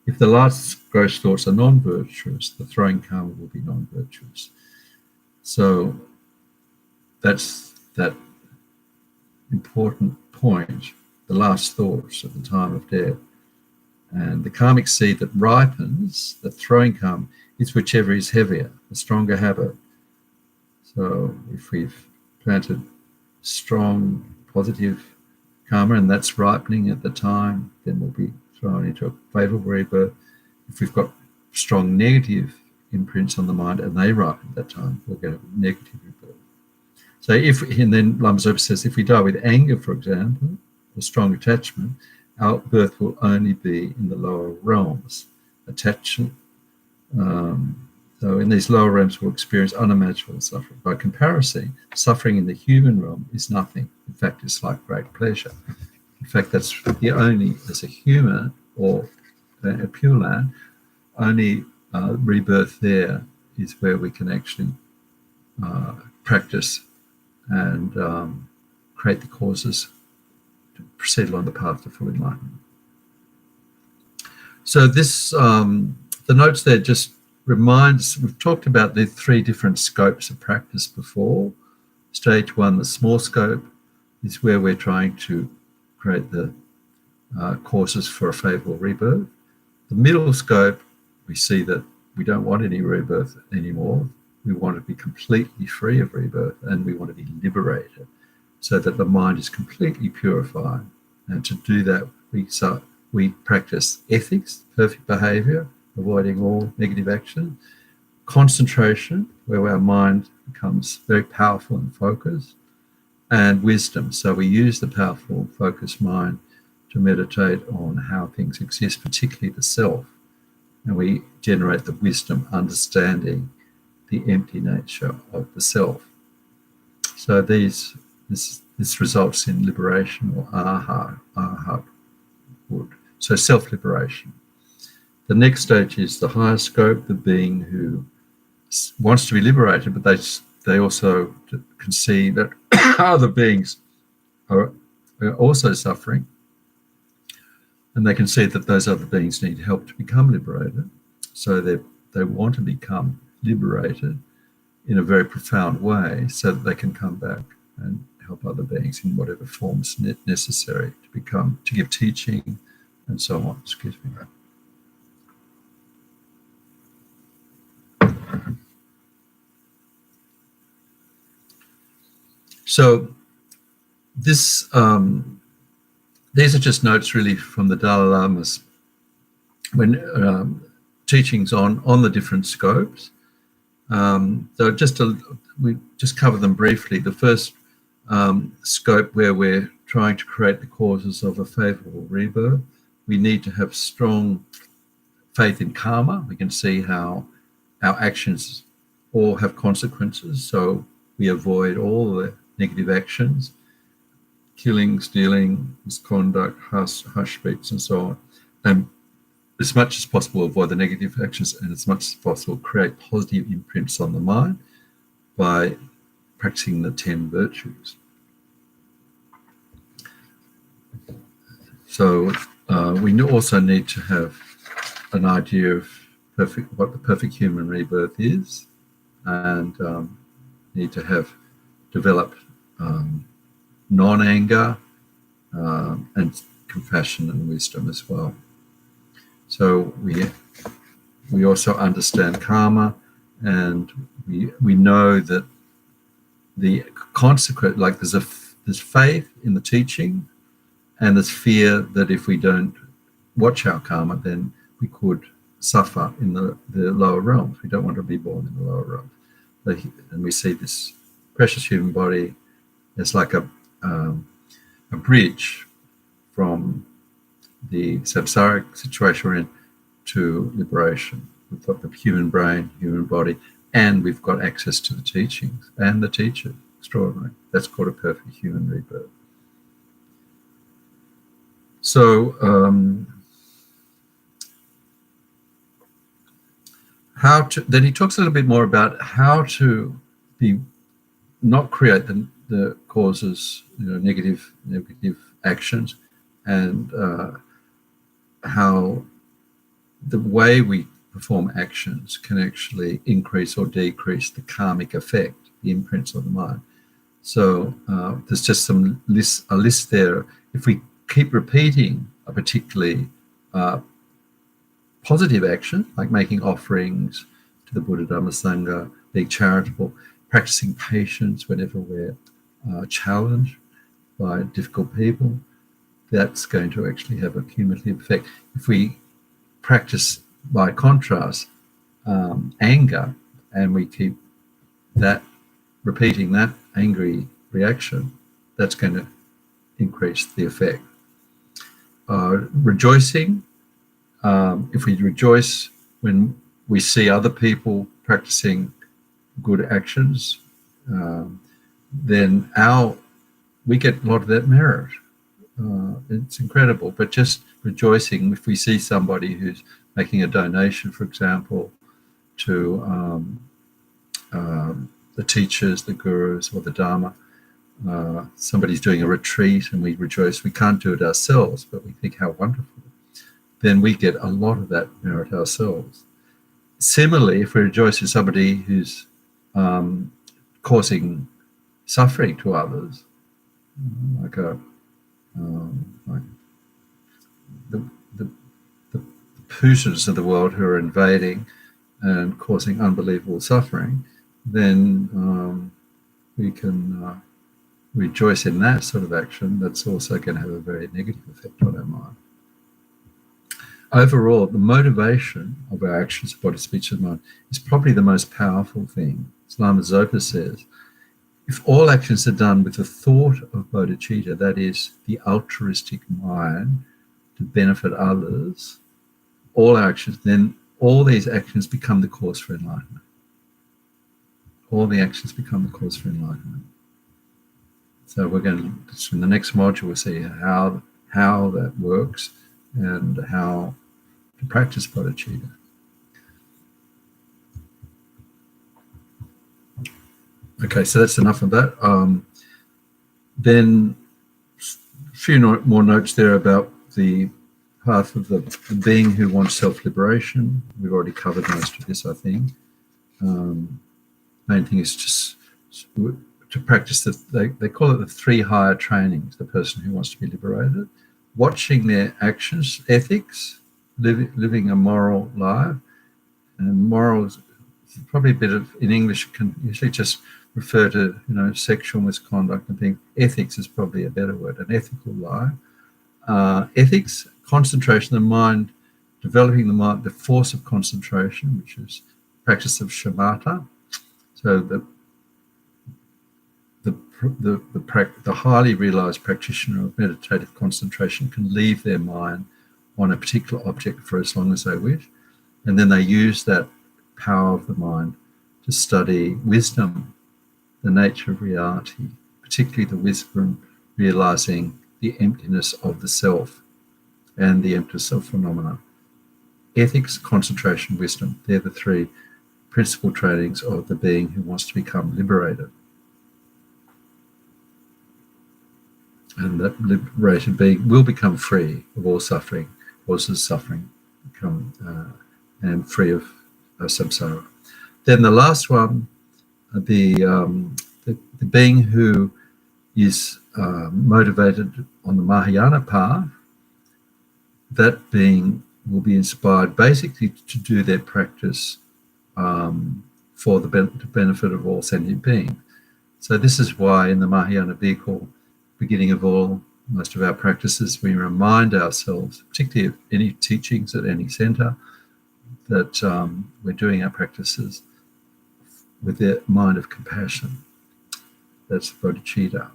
If the last gross thoughts are non-virtuous, the throwing karma will be non-virtuous. So that's that important point, the last thoughts at the time of death. And the karmic seed that ripens, the throwing karma, is whichever is heavier, the stronger habit. So if we've planted strong, positive karma, and that's ripening at the time, then we'll be thrown into a favorable rebirth. If we've got strong negative imprints on the mind and they ripen at that time, we'll get a negative rebirth. So and then Lama Zopa says, if we die with anger, for example, or strong attachment, our birth will only be in the lower realms. Attachment. So in these lower realms, we'll experience unimaginable suffering. By comparison, suffering in the human realm is nothing. In fact, it's like great pleasure. In fact, that's the only, as a human or a Pure Land, only rebirth there is where we can actually practice and create the causes to proceed along the path to full enlightenment. So this, the notes there just reminds, we've talked about the 3 different scopes of practice before. Stage 1, the small scope, is where we're trying to create the causes for a favorable rebirth. The middle scope, we see that we don't want any rebirth anymore. We want to be completely free of rebirth, and we want to be liberated so that the mind is completely purified. And to do that, we practice ethics, perfect behavior, avoiding all negative action, concentration, where our mind becomes very powerful and focused, and wisdom. So we use the powerful focused mind to meditate on how things exist, particularly the self, and we generate the wisdom understanding the empty nature of the self. So this results in liberation, or arhat would. So self-liberation. The next stage is the higher scope, the being who wants to be liberated, but they also can see that other beings are also suffering, and they can see that those other beings need help to become liberated. So they want to become liberated in a very profound way, so that they can come back and help other beings in whatever forms necessary to give teaching and so on. Excuse me. So these are just notes really from the Dalai Lama's teachings on the different scopes. So we just cover them briefly. The first scope, where we're trying to create the causes of a favorable rebirth, we need to have strong faith in karma. We can see how our actions all have consequences, so we avoid all the negative actions, killing, stealing, misconduct, hush speech, and so on. And as much as possible, avoid the negative actions, and as much as possible, create positive imprints on the mind by practicing the 10 virtues. So we also need to have an idea of what the perfect human rebirth is, and need to have developed non-anger and compassion and wisdom as well. So we also understand karma, and we know that the consequence, like there's faith in the teaching, and there's fear that if we don't watch our karma, then we could suffer in the lower realms. We don't want to be born in the lower realms. And we see this precious human body as like a bridge from the samsara situation we're in to liberation. We've got the human brain, human body, and we've got access to the teachings and the teacher. Extraordinary. That's called a perfect human rebirth. So then he talks a little bit more about how to not create the causes, negative actions, and how the way we perform actions can actually increase or decrease the karmic effect, the imprints of the mind. So there's just a list there. If we keep repeating a particularly positive action, like making offerings to the Buddha, Dhamma, Sangha, being charitable, practicing patience whenever we're challenged by difficult people, that's going to actually have a cumulative effect. If we practice, by contrast, anger, and we keep repeating that angry reaction, that's going to increase the effect. Rejoicing, if we rejoice when we see other people practicing good actions, then we get a lot of that merit. It's incredible. But just rejoicing, if we see somebody who's making a donation, for example, to the teachers, the gurus, or the Dharma, somebody's doing a retreat and we rejoice. We can't do it ourselves, but we think how wonderful. Then we get a lot of that merit ourselves. Similarly, if we rejoice in somebody who's causing suffering to others, like the Pujas of the world who are invading and causing unbelievable suffering, then we can rejoice in that sort of action. That's also going to have a very negative effect on our mind. Overall, the motivation of our actions, body, speech, and mind is probably the most powerful thing. As Lama Zopa says, if all actions are done with the thought of bodhicitta, that is, the altruistic mind to benefit others, all actions, then all these actions become the cause for enlightenment. All the actions become the cause for enlightenment. So we're going to, in the next module, we'll see how that works and how to practice bodhicitta. Okay, so that's enough of that. Then a few more notes there about the path of the being who wants self-liberation. We've already covered most of this, I think. Main thing is just to practice they call it the 3 higher trainings, the person who wants to be liberated, watching their actions, ethics, living a moral life. And morals, probably a bit of, in English, can usually just refer to, sexual misconduct and things. Ethics is probably a better word, an ethical life. Ethics, concentration of the mind, developing the mind, the force of concentration, which is practice of shamatha. So the highly realized practitioner of meditative concentration can leave their mind on a particular object for as long as they wish, and then they use that power of the mind to study wisdom, the nature of reality, particularly the wisdom realizing the emptiness of the self and the emptiness of phenomena. Ethics, concentration, wisdom, they're the 3 principal trainings of the being who wants to become liberated. And that liberated being will become free of all suffering, causes suffering, and free of samsara. Then the last one, the being who is motivated on the Mahayana path, that being will be inspired basically to do their practice for the benefit of all sentient beings. So this is why in the Mahayana vehicle, beginning of most of our practices, we remind ourselves, particularly of any teachings at any center, that we're doing our practices with the mind of compassion. That's bodhicitta,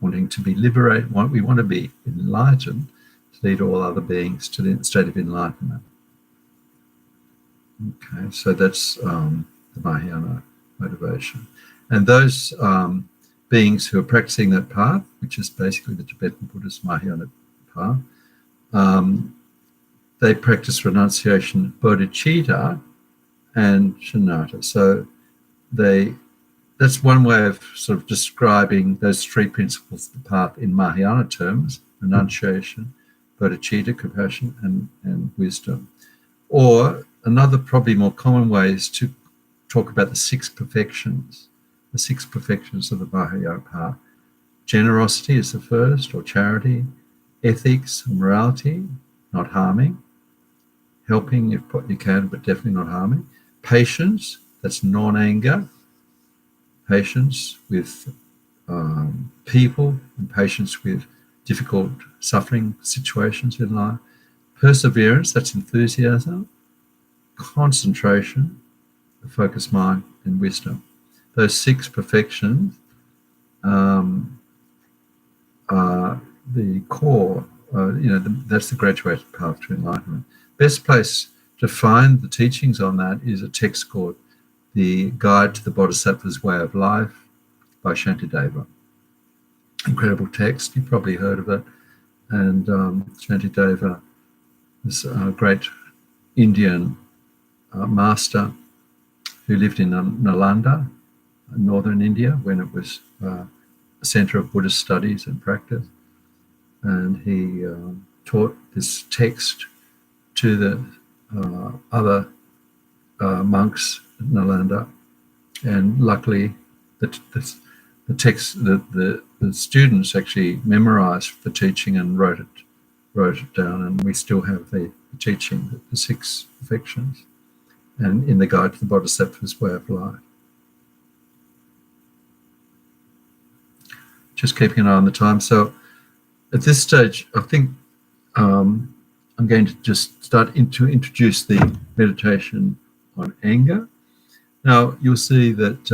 wanting to be liberated. We want to be enlightened to lead all other beings to the state of enlightenment. Okay, so that's the Mahayana motivation. And those beings who are practicing that path, which is basically the Tibetan Buddhist Mahayana path, they practice renunciation, bodhicitta, and shamatha. So that's one way of sort of describing those 3 principles of the path in Mahayana terms: renunciation, bodhicitta, compassion, and wisdom. Or another probably more common way is to talk about the 6 perfections, the 6 perfections of the Mahayana path. Generosity is the first, or charity. Ethics, or morality, not harming. Helping if you can, but definitely not harming. Patience, that's non-anger. Patience with people and patience with difficult suffering situations in life. Perseverance, that's enthusiasm. Concentration, the focused mind, and wisdom. Those 6 perfections are the core, that's the graduated path to enlightenment. Best place to find the teachings on that is a text called The Guide to the Bodhisattva's Way of Life by Shantideva. Incredible text, you've probably heard of it. And Shantideva is a great Indian master who lived in Nalanda, northern India, when it was a center of Buddhist studies and practice. And he taught this text to the other monks in Nalanda. And luckily, the text, the students actually memorized the teaching and wrote it down, and we still have the teaching, the 6 perfections, and in the Guide to the Bodhisattva's Way of Life. Just keeping an eye on the time. So at this stage, I think I'm going to just start to introduce the meditation on anger. Now, you'll see that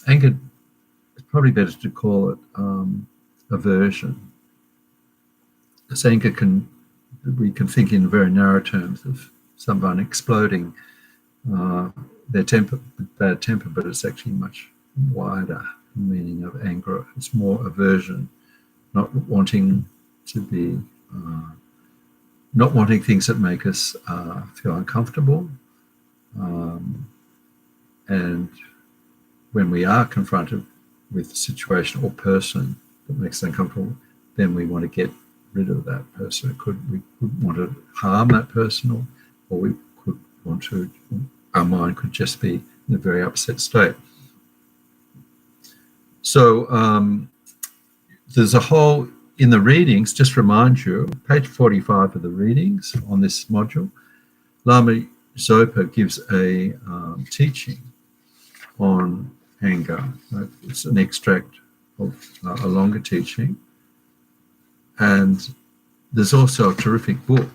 anger is probably better to call it aversion. Because anger we can think in very narrow terms of someone exploding their bad temper, but it's actually much wider meaning of anger. It's more aversion, not wanting to be, not wanting things that make us feel uncomfortable. And when we are confronted with a situation or person that makes us uncomfortable, then we want to get rid of that person. We could want to harm that person, or we could want to, our mind could just be in a very upset state. So there's a whole, in the readings, just remind you, page 45 of the readings on this module, Lama Zopa gives a teaching on anger. It's an extract of a longer teaching. And there's also a terrific book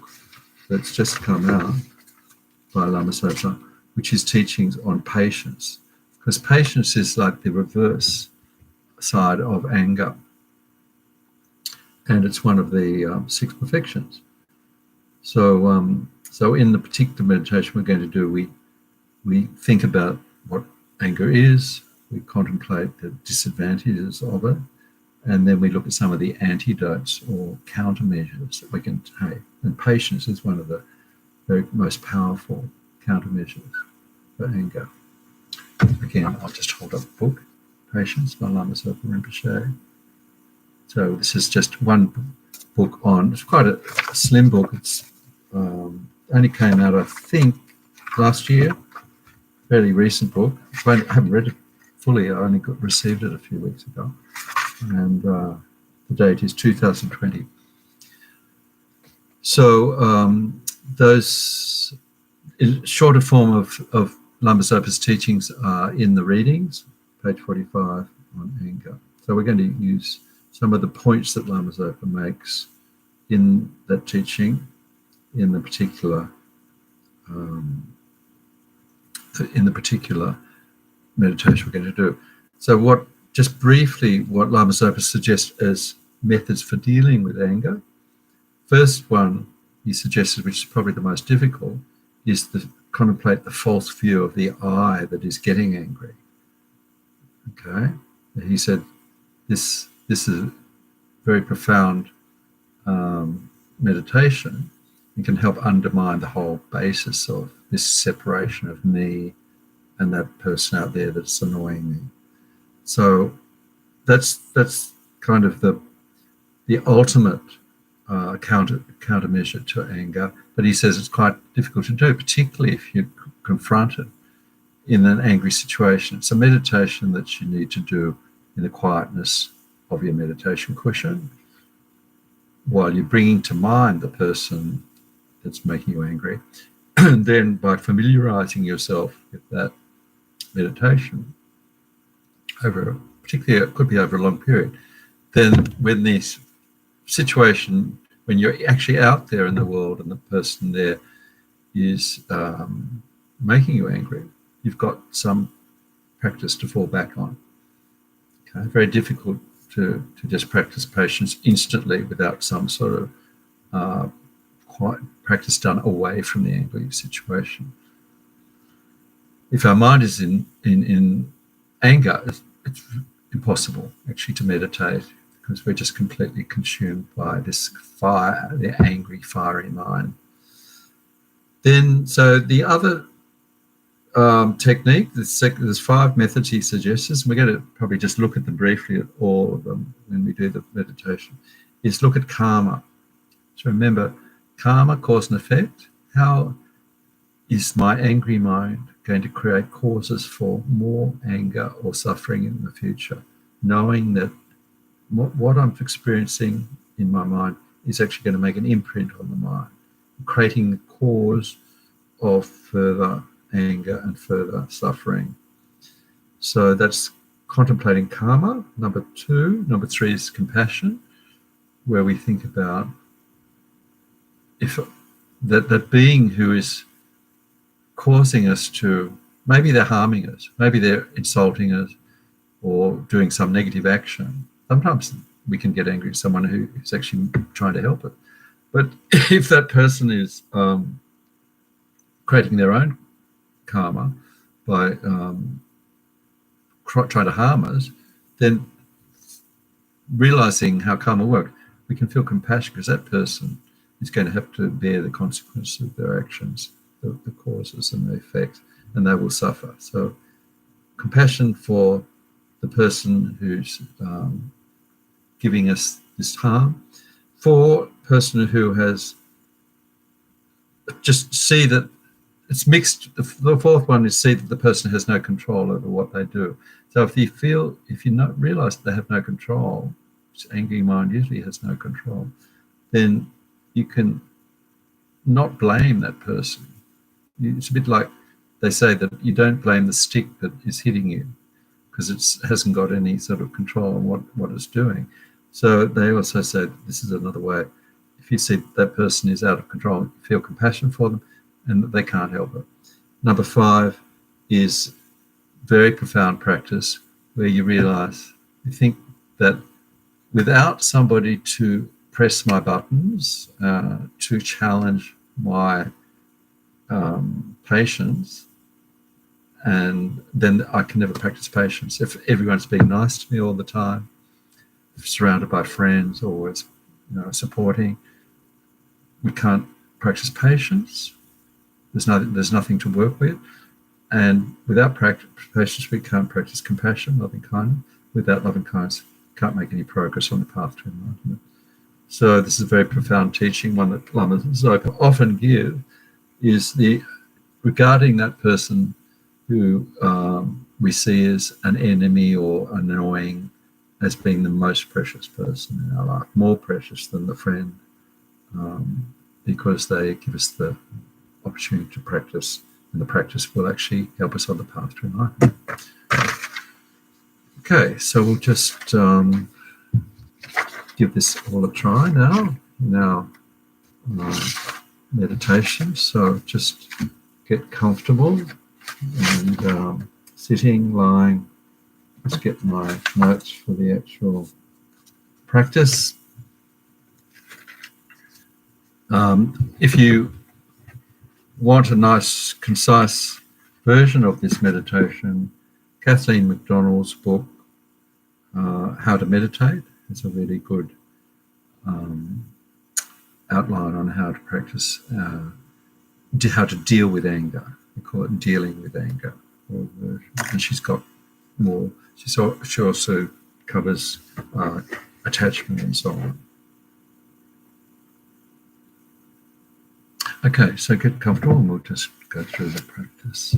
that's just come out by Lama Zopa, which is teachings on patience. Because patience is like the reverse side of anger. And it's one of the 6 perfections. So so in the particular meditation we're going to do, we think about what anger is, we contemplate the disadvantages of it, and then we look at some of the antidotes or countermeasures that we can take. And patience is one of the very most powerful countermeasures for anger. Again, I'll just hold up the book, Patience by Lama Zopa Rinpoche. So this is just one book on, it's quite a slim book. It's only came out, I think, last year, fairly recent book. I haven't read it fully, I only received it a few weeks ago. And the date is 2020. So those shorter form of Lama Zopa's teachings are in the readings, page 45 on anger. So we're going to use some of the points that Lama Zopa makes in that teaching, in the particular meditation we're going to do. So just briefly, what Lama Zopa suggests as methods for dealing with anger. First one he suggested, which is probably the most difficult, is to contemplate the false view of the I that is getting angry. Okay, he said this is a very profound meditation. It can help undermine the whole basis of this separation of me and that person out there that's annoying me. So that's kind of the ultimate countermeasure to anger. But he says it's quite difficult to do, particularly if you're confronted in an angry situation. It's a meditation that you need to do in the quietness of your meditation cushion while you're bringing to mind the person that's making you angry. And then by familiarizing yourself with that meditation particularly it could be over a long period, then when this situation, when you're actually out there in the world and the person there is making you angry, you've got some practice to fall back on. Okay? Very difficult to just practice patience instantly without some sort of practice done away from the angry situation. If our mind is in anger, it's impossible actually to meditate because we're just completely consumed by this fire, the angry, fiery mind. Then, so the other technique, there's 5 methods he suggests, and we're going to probably just look at them briefly at all of them when we do the meditation, is look at karma. So remember, karma, cause and effect. How is my angry mind going to create causes for more anger or suffering in the future? Knowing that what I'm experiencing in my mind is actually going to make an imprint on the mind, creating the cause of further anger and further suffering. So that's contemplating karma, number 2. Number 3 is compassion, where we think about if that being who is causing us to, maybe they're harming us, maybe they're insulting us, or doing some negative action. Sometimes we can get angry at someone who is actually trying to help it. But if that person is creating their own karma by trying to harm us, then realizing how karma works, we can feel compassion because that person is going to have to bear the consequences of their actions, the causes and the effects, and they will suffer. So compassion for the person who's giving us this harm, for a person who has just see that it's mixed. The fourth one is see that the person has no control over what they do. So if you not realize that they have no control, which angry mind usually has no control, then you can not blame that person. It's a bit like they say that you don't blame the stick that is hitting you because it hasn't got any sort of control on what it's doing. So they also say this is another way. If you see that person is out of control, you feel compassion for them and that they can't help it. Number 5 is very profound practice where you realize, you think that without somebody to press my buttons, to challenge my patience, and then I can never practice patience. If everyone's being nice to me all the time, if surrounded by friends, always supporting, we can't practice patience. There's nothing to work with. And without patience, we can't practice compassion, loving kindness. Without loving kindness, we can't make any progress on the path to enlightenment. So this is a very profound teaching, one that Lamas Zopa often give, is regarding that person who we see as an enemy or annoying as being the most precious person in our life, more precious than the friend, because they give us the opportunity to practice, and the practice will actually help us on the path to enlightenment. Okay, so we'll just give this all a try now in our meditation. So just get comfortable and sitting, lying. Let's get my notes for the actual practice. If you want a nice, concise version of this meditation, Kathleen McDonald's book, How to Meditate, is a really good outline on how to practice, how to deal with anger. We call it dealing with anger. And she's got more. She also covers attachment and so on. Okay, so get comfortable and we'll just go through the practice.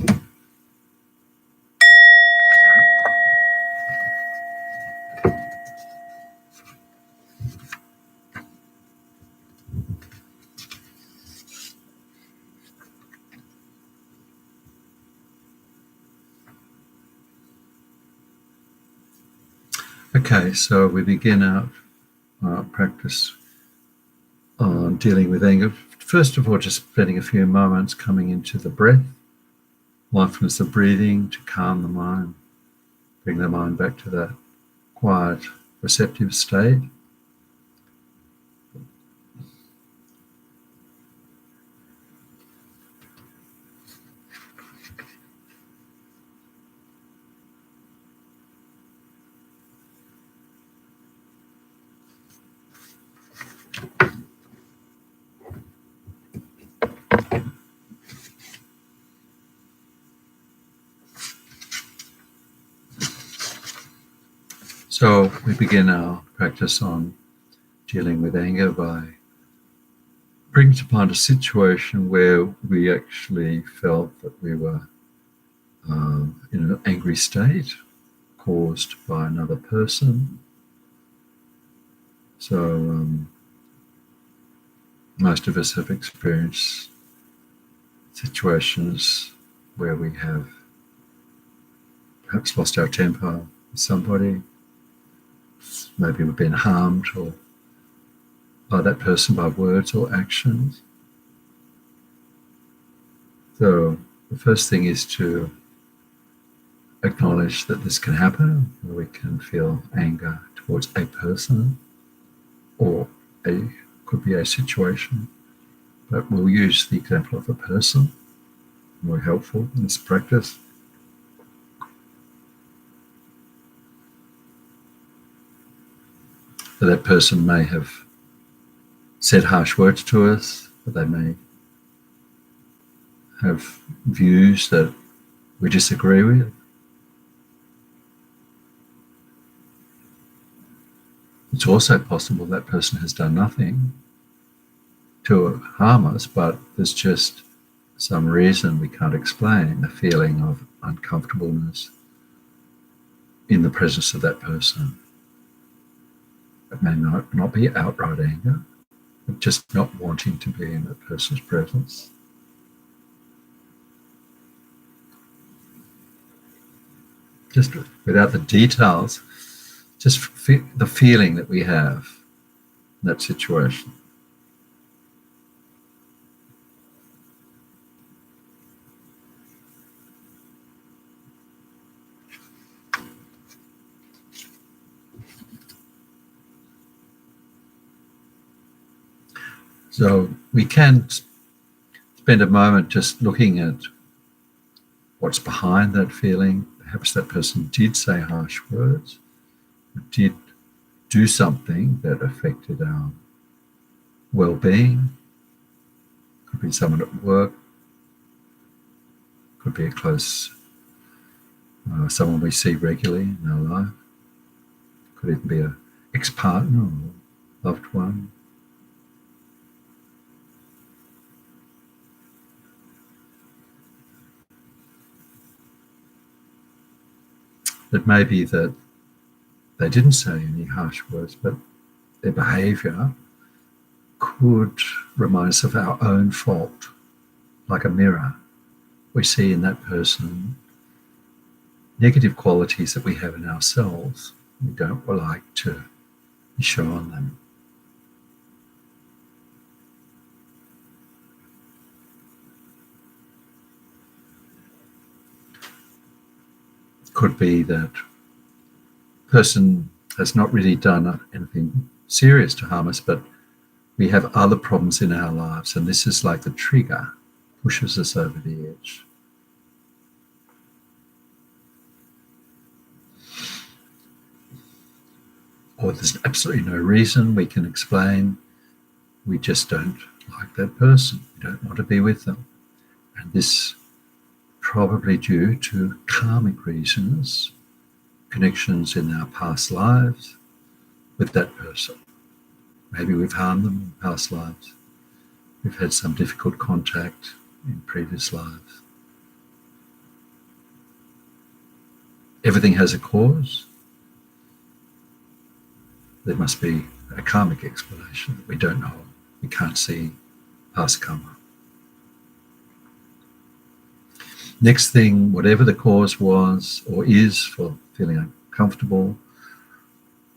Okay, so we begin our practice on dealing with anger. First of all, just spending a few moments coming into the breath, mindfulness of breathing to calm the mind, bring the mind back to that quiet, receptive state. So we begin our practice on dealing with anger by bringing to mind a situation where we actually felt that we were in an angry state caused by another person. So most of us have experienced situations where we have perhaps lost our temper with somebody. Maybe we've been harmed or by that person by words or actions. So the first thing is to acknowledge that this can happen, or we can feel anger towards a person or could be a situation. But we'll use the example of a person, more helpful in this practice. That person may have said harsh words to us, but they may have views that we disagree with. It's also possible that person has done nothing to harm us, but there's just some reason we can't explain, a feeling of uncomfortableness in the presence of that person. It may not be outright anger, but just not wanting to be in that person's presence. Just without the details, just the feeling that we have in that situation. So we can spend a moment just looking at what's behind that feeling. Perhaps that person did say harsh words, or did do something that affected our well-being. Could be someone at work, could be a close, someone we see regularly in our life. Could even be an ex-partner or loved one. It may be that they didn't say any harsh words, but their behaviour could remind us of our own fault, like a mirror. We see in that person negative qualities that we have in ourselves. We don't like to be shown them. Could be that person has not really done anything serious to harm us, but we have other problems in our lives, and this is like the trigger, pushes us over the edge. Or there's absolutely no reason we can explain. We just don't like that person. We don't want to be with them. And this probably due to karmic reasons, connections in our past lives with that person. Maybe we've harmed them in past lives. We've had some difficult contact in previous lives. Everything has a cause. There must be a karmic explanation that we don't know. We can't see past karma. Next thing, whatever the cause was or is for feeling uncomfortable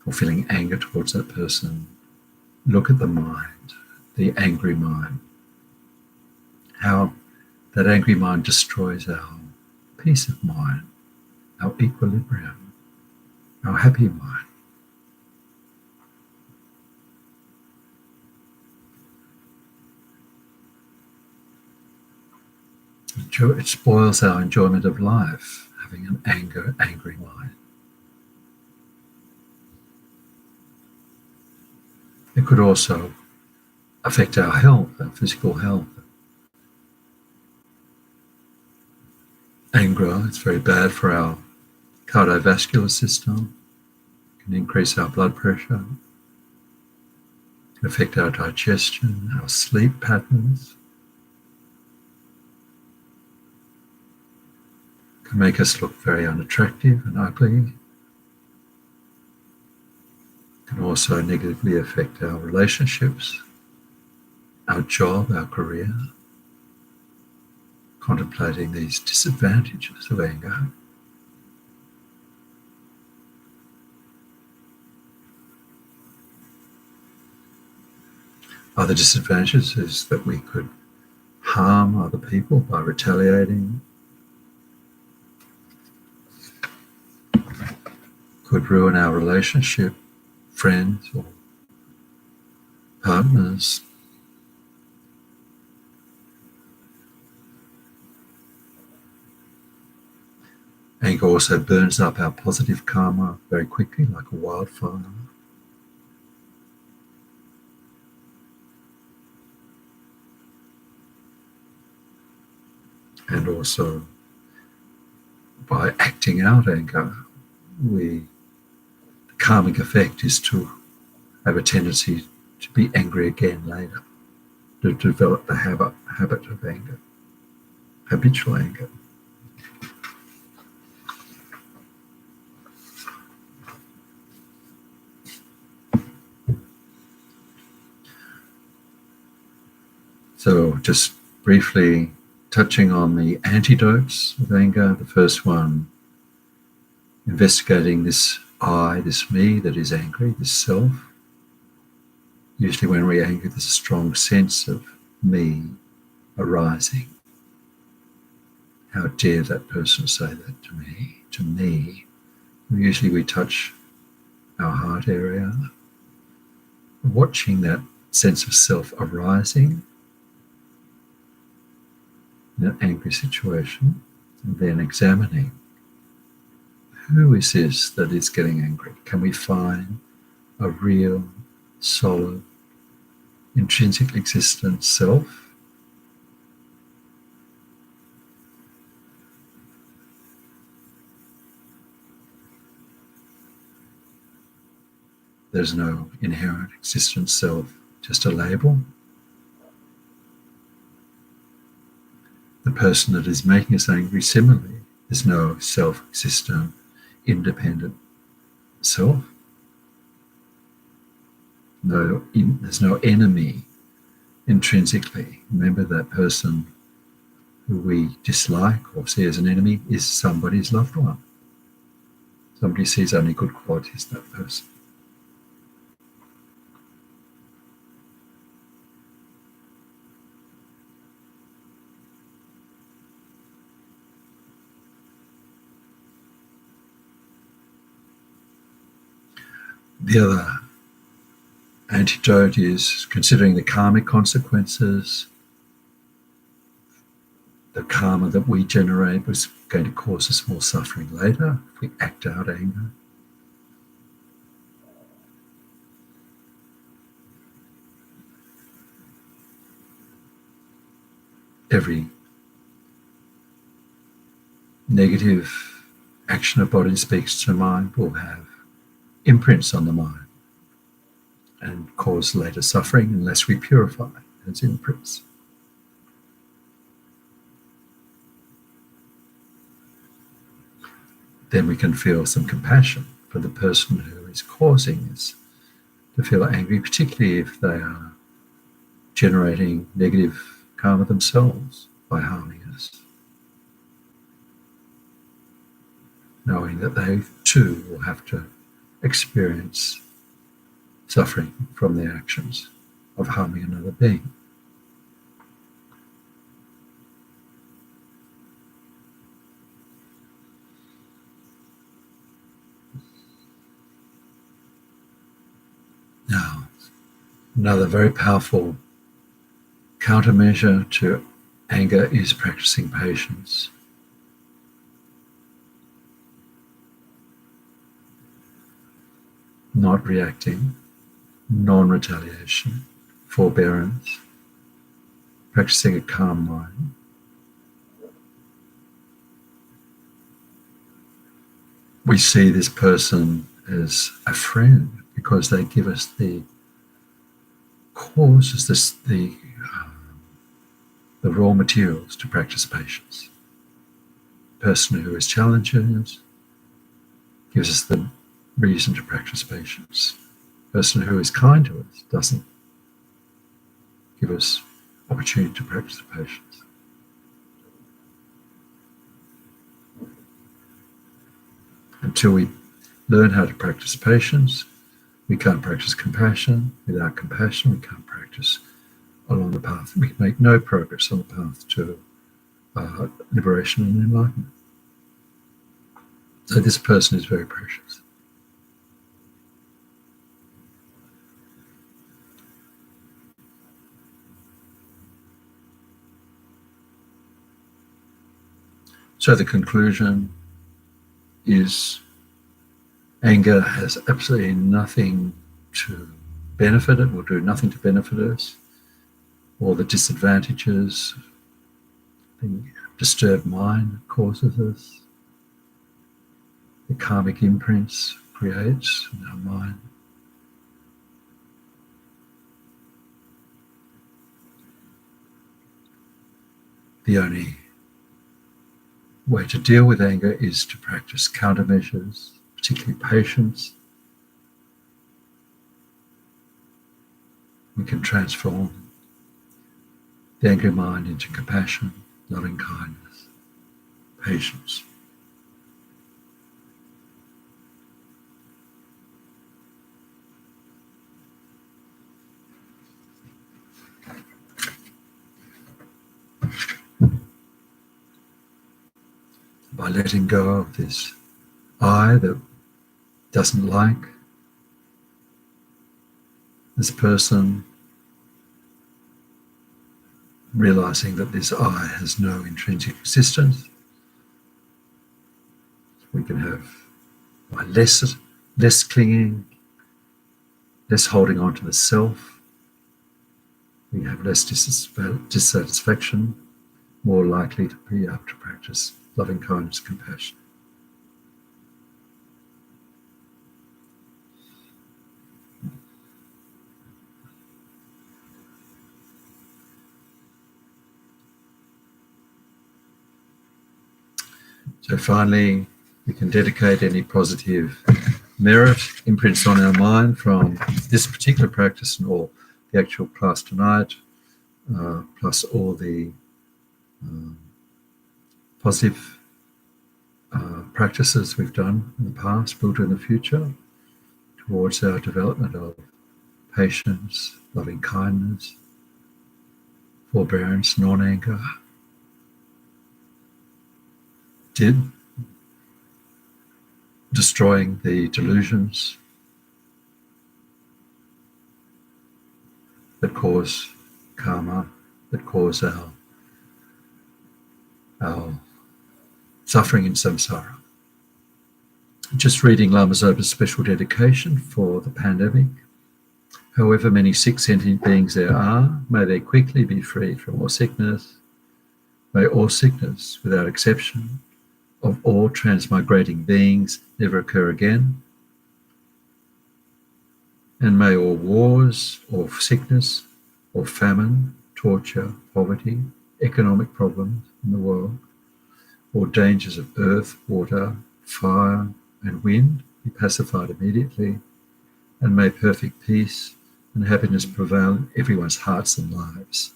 or feeling anger towards that person, look at the mind, the angry mind. How that angry mind destroys our peace of mind, our equilibrium, our happy mind. It spoils our enjoyment of life, having an angry mind. It could also affect our health, our physical health. Anger is very bad for our cardiovascular system, can increase our blood pressure, can affect our digestion, our sleep patterns, can make us look very unattractive and ugly, can also negatively affect our relationships, our job, our career. Contemplating these disadvantages of anger. Other disadvantages is that we could harm other people by retaliating. could ruin our relationship, friends or partners. Anger also burns up our positive karma very quickly, like a wildfire. And also, by acting out anger, the karmic effect is to have a tendency to be angry again later, to develop the habit of anger, habitual anger. So just briefly touching on the antidotes of anger. The first one, investigating this I, this me that is angry, this self. Usually when we're angry, there's a strong sense of me arising. How dare that person say that to me? To me. Usually we touch our heart area. Watching that sense of self arising in an angry situation, and then examining, who is this that is getting angry? Can we find a real, solid, intrinsic existent self? There's no inherent existent self, just a label. The person that is making us angry, similarly, there's no self-existent, independent self. There's no enemy intrinsically. Remember, that person who we dislike or see as an enemy is somebody's loved one. Somebody sees only good qualities in that person. The other antidote is considering the karmic consequences. The karma that we generate was going to cause us more suffering later if we act out anger. Every negative action of body speaks to mind will have imprints on the mind and cause later suffering unless we purify those imprints. Then we can feel some compassion for the person who is causing us to feel angry, particularly if they are generating negative karma themselves by harming us. Knowing that they too will have to experience suffering from their actions of harming another being. Now, another very powerful countermeasure to anger is practicing patience. Not reacting, non-retaliation, forbearance, practicing a calm mind. We see this person as a friend because they give us the causes, the raw materials to practice patience. The person who is challenging us gives us the reason to practice patience. The person who is kind to us doesn't give us opportunity to practice patience. Until we learn how to practice patience, we can't practice compassion. Without compassion, we can't practice along the path. We can make no progress on the path to liberation and enlightenment. So this person is very precious. So the conclusion is anger has absolutely nothing to benefit it, will do nothing to benefit us. All the disadvantages, the disturbed mind causes us, the karmic imprints creates in our mind. The only way to deal with anger is to practice countermeasures, particularly patience. We can transform the angry mind into compassion, loving kindness, patience. By letting go of this I that doesn't like this person, realizing that this I has no intrinsic existence, we can have by less clinging, less holding on to the self, we have less dissatisfaction, more likely to be able to practice loving kindness, compassion. So finally, we can dedicate any positive merit imprints on our mind from this particular practice and all the actual class tonight, plus all the positive practices we've done in the past, will do in the future, towards our development of patience, loving kindness, forbearance, non-anger, destroying the delusions that cause karma, that cause our suffering in samsara. Just reading Lama Zopa's special dedication for the pandemic. However many sick sentient beings there are, may they quickly be freed from all sickness. May all sickness, without exception, of all transmigrating beings never occur again. And may all wars, or sickness, or famine, torture, poverty, economic problems in the world, or dangers of earth, water, fire, and wind be pacified immediately, and may perfect peace and happiness prevail in everyone's hearts and lives.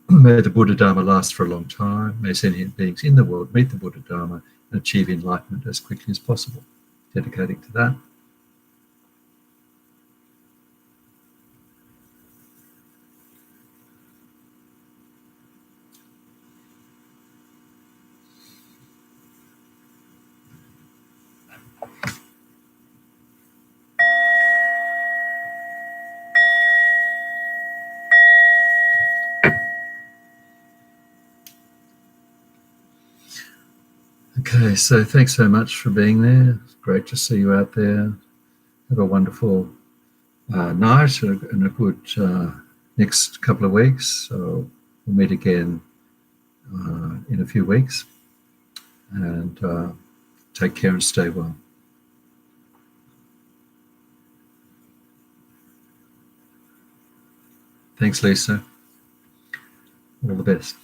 May the Buddha Dharma last for a long time. May sentient beings in the world meet the Buddha Dharma and achieve enlightenment as quickly as possible. Dedicating to that. Okay, so thanks so much for being there. It's great to see you out there. Have a wonderful night and a good next couple of weeks. So we'll meet again in a few weeks. And take care and stay well. Thanks, Lisa. All the best.